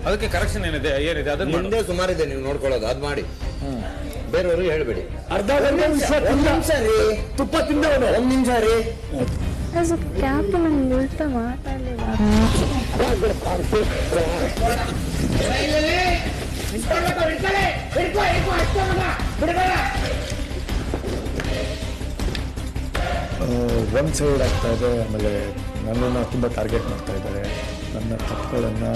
ಅದಕ್ಕೆ ಕರೆಕ್ಷನ್ ಏನಿದೆ ಅದನ್ನ ಮುಂದೆ ಸುಮಾರಿದೆ, ನೀವು ನೋಡ್ಕೊಳ್ಳೋದು ಅದು ಮಾಡಿ. ಬೇರೆಯವ್ರಿಗೆ ಹೇಳ್ಬೇಡಿ. ಅರ್ಧ ನಿಮಿಷ ರೀ, ತುಪ್ಪ ತಿಂದವನು. 1 ನಿಮಿಷ ರೀ. ಕ್ಯಾಪ್ ನಂಗೆ ಉಲ್ಟಾ ಮಾತಾಡಲಿಲ್ಲ. ಒನ್ ಸೈಡ್ ಆಗ್ತಾ ಇದೆ. ಆಮೇಲೆ ನನ್ನನ್ನು ತುಂಬ ಟಾರ್ಗೆಟ್ ಮಾಡ್ತಾ ಇದ್ದಾರೆ. ನನ್ನ ತಪ್ಪುಗಳನ್ನು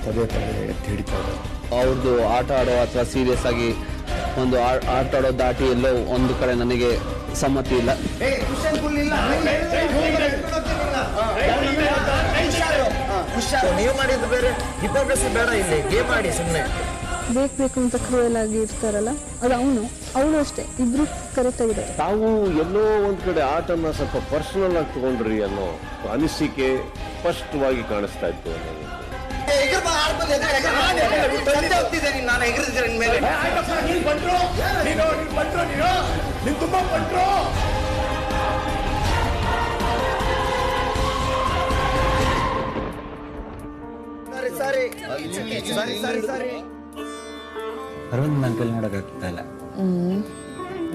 ಪದೇ ಪದೇ ಎತ್ತಿ ಹಿಡಿತಾ ಇದ್ದಾರೆ. ಅವ್ರದ್ದು ಆಟ ಆಡೋ ಅಥವಾ ಸೀರಿಯಸ್ ಆಗಿ ಒಂದು ಆಟ ಆಡೋ ದಾಟಿ ಎಲ್ಲೋ ಒಂದು ಕಡೆ ನನಗೆ ಸಮ್ಮತಿ ಇಲ್ಲ. ನೀವು ಮಾಡಿದ್ದು ಬೇರೆ, ಹಿಪೋಕ್ರಸಿ ಬೇಡ ಇಲ್ಲಿ. ಗೇಮ್ ಮಾಡಿ ಸುಮ್ಮನೆ. ಬೇಕು ಅಂತ ಕ್ರೂಯಲ್ ಆಗಿ ಇರ್ತಾರಲ್ಲ, ಅದು ಅವನು ಅಷ್ಟೇ. ಇಬ್ರು ಕರೆಕ್ಟ್ ಆಗಿದೆ. ತಾವು ಎಲ್ಲೋ ಒಂದ್ ಕಡೆ ಆಟನ ಸ್ವಲ್ಪ ಪರ್ಸನಲ್ ಆಗಿ ತಗೊಂಡ್ರಿ ಅನ್ನೋ ಅನಿಸಿಕೆ ಸ್ಪಷ್ಟವಾಗಿ ಕಾಣಿಸ್ತಾ ಇತ್ತು. ಅರವಿಂದ್ ನನ್ನ ಕೈಲಿ ನೋಡೋಕ್ಕಾಗ್ತಾ ಇಲ್ಲ.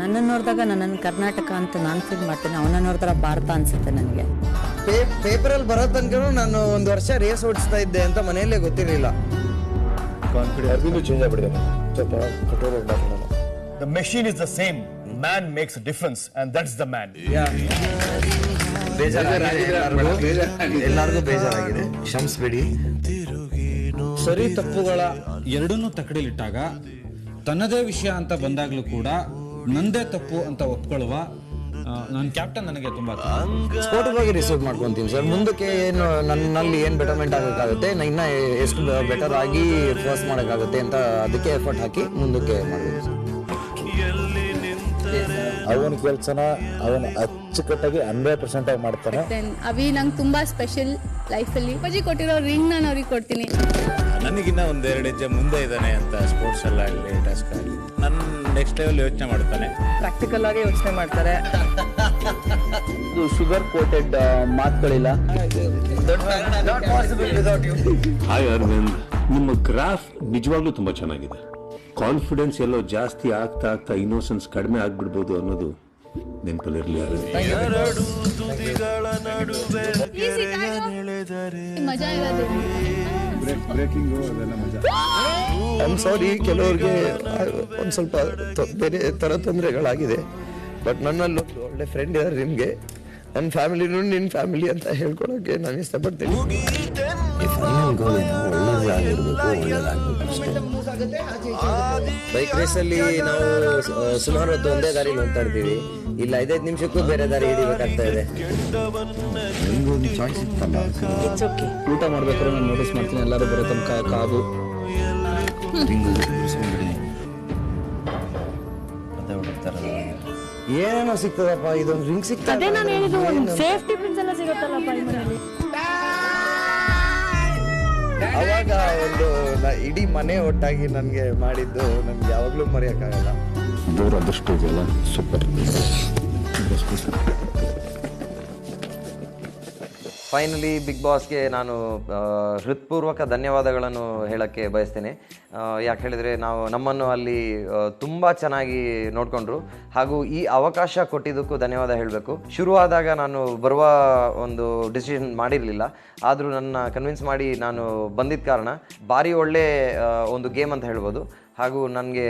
ನನ್ನನ್ನು ನೋಡಿದಾಗ ನನ್ನನ್ನು ಕರ್ನಾಟಕ ಅಂತ ನಾನು ಫೀಲ್ ಮಾಡ್ತೇನೆ, ಅವನ ನೋಡಿದ್ರೆ ಭಾರತ ಅನ್ಸುತ್ತೆ ನನಗೆ. ಪೇಪರಲ್ಲಿ ಬರೋ ತನಕ ನಾನು 1 ವರ್ಷ ರೇಸ್ ಓಡಿಸ್ತಾ ಇದ್ದೆ ಅಂತ ಮನೆಯಲ್ಲೇ ಗೊತ್ತಿರಲಿಲ್ಲ. ಕಾನ್ಫಿಡೆನ್ಸ್ ಅರವಿಂದ್ ಚೇಂಜ್ ಆಗ್ಬಿಟ್ಟಿದೆ. ಸ್ವಲ್ಪ ಕಠೋರವಾಗಿ ಮಾತಾಡೋಣ. The machine is the same, man makes difference and that's the man. ಎಲ್ಲರಿಗೂ ಬೇಜಾರಾಗಿದೆ, ಕ್ಷಮಿಸ್ಬೇಡಿ. ಸರಿ ತಪ್ಪುಗಳ ಎರಡನ್ನೂ ತಕಡಿಲಿಟ್ಟಾಗ ತನ್ನದೇ ವಿಷಯ ಅಂತ ಬಂದಾಗ್ಲೂ ಕೂಡ ನಂದೇ ತಪ್ಪು ಅಂತ ಒಪ್ಕೊಳ್ಳುವ ನನ್ನ ಕ್ಯಾಪ್ಟನ್ ನನಗೆ ತುಂಬಾ ಸ್ಪೋರ್ಟಿವ್ ಆಗಿ ರಿಸೀವ್ ಮಾಡ್ಕೊಂತೀನಿ ಸರ್. ಮುಂದಕ್ಕೆ ಏನು ನನ್ನಲ್ಲಿ ಏನು ಬೆಟರ್ಮೆಂಟ್ ಆಗೋಕ್ಕಾಗುತ್ತೆ, ಇನ್ನ ಎಷ್ಟು ಬೆಟರ್ ಆಗಿ ಫೋರ್ಸ್ ಮಾಡೋಕ್ಕಾಗುತ್ತೆ ಅಂತ ಅದಕ್ಕೆ ಎಫರ್ಟ್ ಹಾಕಿ ಮುಂದಕ್ಕೆ ಮಾಡಬೇಕು ಸರ್. ಅವನ ಕೆಲಸನ ಅವನು ಅಚ್ಚುಕಟ್ಟಾಗಿ 100% ಆಗಿ ಮಾಡ್ತಾನೆ. ಅವಿ ನಂಗೆ ತುಂಬಾ ಸ್ಪೆಷಲ್ ಲೈಫಲ್ಲಿ. ಅಪ್ಪಾಜಿ ಕೊಟ್ಟಿರೋ ರಿಂಗ್ ನಾನು ಅವ್ರಿಗೆ ಕೊಡ್ತೀನಿ. ನನಗಿನ್ನ 1-2 ಹೆಜ್ಜೆ ಮುಂದೆ ಇದ್ದಾನೆ ಅಂತ ಸ್ಪೋರ್ಟ್ಸ್ ಅಲ್ಲಾಗಲಿ ಟಾಸ್ಕ್ ಆಗಲಿ ನನ್ನ ನೆಕ್ಸ್ಟ್ ಲೆವೆಲ್ ಯೋಚನೆ ಮಾಡ್ತಾನೆ. ಪ್ರಾಕ್ಟಿಕಲ್ ಆಗಿ ಯೋಚನೆ ಮಾಡ್ತಾರೆ. ಶುಗರ್ ಕೋಟೆಡ್ ಮಾತುಗಳಿಲ್ಲ. ಹಾಯ್ ಅರವಿಂದ್, ನಿಮ್ಮ ಗ್ರಾಫ್ ನಿಜವಾಗ್ಲೂ ತುಂಬಾ ಚೆನ್ನಾಗಿದೆ. ಕಾನ್ಫಿಡೆನ್ಸ್ ಎಲ್ಲೋ ಜಾಸ್ತಿ ಆಗ್ತಾ ಆಗ್ತಾ ಇನ್ನೋಸೆನ್ಸ್ ಕಡಿಮೆ ಆಗ್ಬಿಡ್ಬೋದು ಅನ್ನೋದು ನೆನಪಲ್ಲಿರಲಿ. ಮಜಾ ಇರೋದು. ಐಮ್ ಸಾರಿ, ಕೆಲವ್ರಿಗೆ ಒಂದು ಸ್ವಲ್ಪ ಬೇರೆ ಥರ ತೊಂದರೆಗಳಾಗಿದೆ. ಬಟ್ ನನ್ನಲ್ಲಿ ಒಳ್ಳೆ ಫ್ರೆಂಡ್ ಇದ್ದಾರೆ ನಿಮಗೆ. ನನ್ನ ಫ್ಯಾಮಿಲಿನೂ ನಿನ್ನ ಫ್ಯಾಮಿಲಿ ಅಂತ ಹೇಳ್ಕೊಳಕ್ಕೆ ನಾನು ಇಷ್ಟಪಡ್ತೀನಿ. ಬೈಕ್ ರೇಸಲ್ಲಿ ನಾವು ಸುಮಾರು ಹೊತ್ತು ಒಂದೇ ದಾರಿಲಿ ಹೋಗ್ತಾ ಇರ್ತೀವಿ. ಇಲ್ಲ 5 ನಿಮಿಷಕ್ಕೂ ಬೇರೆ ದಾರಿ ಹಿಡಿಬೇಕಾಗ್ತಾ ಇದೆ. ಚಾಯ್ಸ್ ಇತ್ತಲ್ಲ. ಊಟ ಮಾಡ್ಬೇಕಾದ್ರೆ ನಾನು ನೋಟಿಸ್ ಮಾಡ್ತೀನಿ, ಎಲ್ಲರೂ ಬರೋ ತನಕ ಕಾದು ಏನೋ ಸಿಗ್ತದಪ್ಪ, ಇದೊಂದು ರಿಂಗ್ ಸಿಗ್ತದೆ. ಅದೇ ನಾನು ಹೇಳಿದ್ದು, ಸೇಫ್ಟಿ ಪಿನ್ಸ್ ಎಲ್ಲ ಸಿಗುತ್ತಲ್ಲಪ್ಪ ಈ ಮನೆಯಲ್ಲಿ. ಅವಾಗ ಒಂದು ಇಡೀ ಮನೆ ಒಟ್ಟಾಗಿ ನನಗೆ ಮಾಡಿದ್ದು ನನ್ಗೆ ಯಾವಾಗಲೂ ಮರೆಯೋಕ್ಕಾಗಲ್ಲ. ಅದೃಷ್ಟ ಇದೆಯಲ್ಲ, ಸೂಪರ್. ಫೈನಲಿ ಬಿಗ್ ಬಾಸ್ಗೆ ನಾನು ಹೃತ್ಪೂರ್ವಕ ಧನ್ಯವಾದಗಳನ್ನು ಹೇಳೋಕ್ಕೆ ಬಯಸ್ತೇನೆ. ಯಾಕೆ ಹೇಳಿದರೆ ನಮ್ಮನ್ನು ಅಲ್ಲಿ ತುಂಬ ಚೆನ್ನಾಗಿ ನೋಡಿಕೊಂಡ್ರು, ಹಾಗೂ ಈ ಅವಕಾಶ ಕೊಟ್ಟಿದ್ದಕ್ಕೂ ಧನ್ಯವಾದ ಹೇಳಬೇಕು. ಶುರುವಾದಾಗ ನಾನು ಬರುವ ಒಂದು ಡಿಸಿಷನ್ ಮಾಡಿರಲಿಲ್ಲ, ಆದರೂ ನನ್ನ ಕನ್ವಿನ್ಸ್ ಮಾಡಿ ನಾನು ಬಂದಿದ್ದ ಕಾರಣ ಭಾರಿ ಒಳ್ಳೆ ಒಂದು ಗೇಮ್ ಅಂತ ಹೇಳ್ಬೋದು. ಹಾಗೂ ನನಗೆ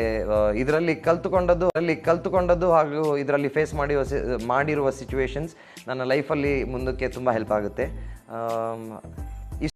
ಇದರಲ್ಲಿ ಕಲ್ತುಕೊಂಡದ್ದು ಹಾಗೂ ಇದರಲ್ಲಿ ಫೇಸ್ ಮಾಡಿರುವ ಸಿಚುವೇಶನ್ಸ್ ನನ್ನ ಲೈಫಲ್ಲಿ ಮುಂದಕ್ಕೆ ತುಂಬ ಹೆಲ್ಪ್ ಆಗುತ್ತೆ.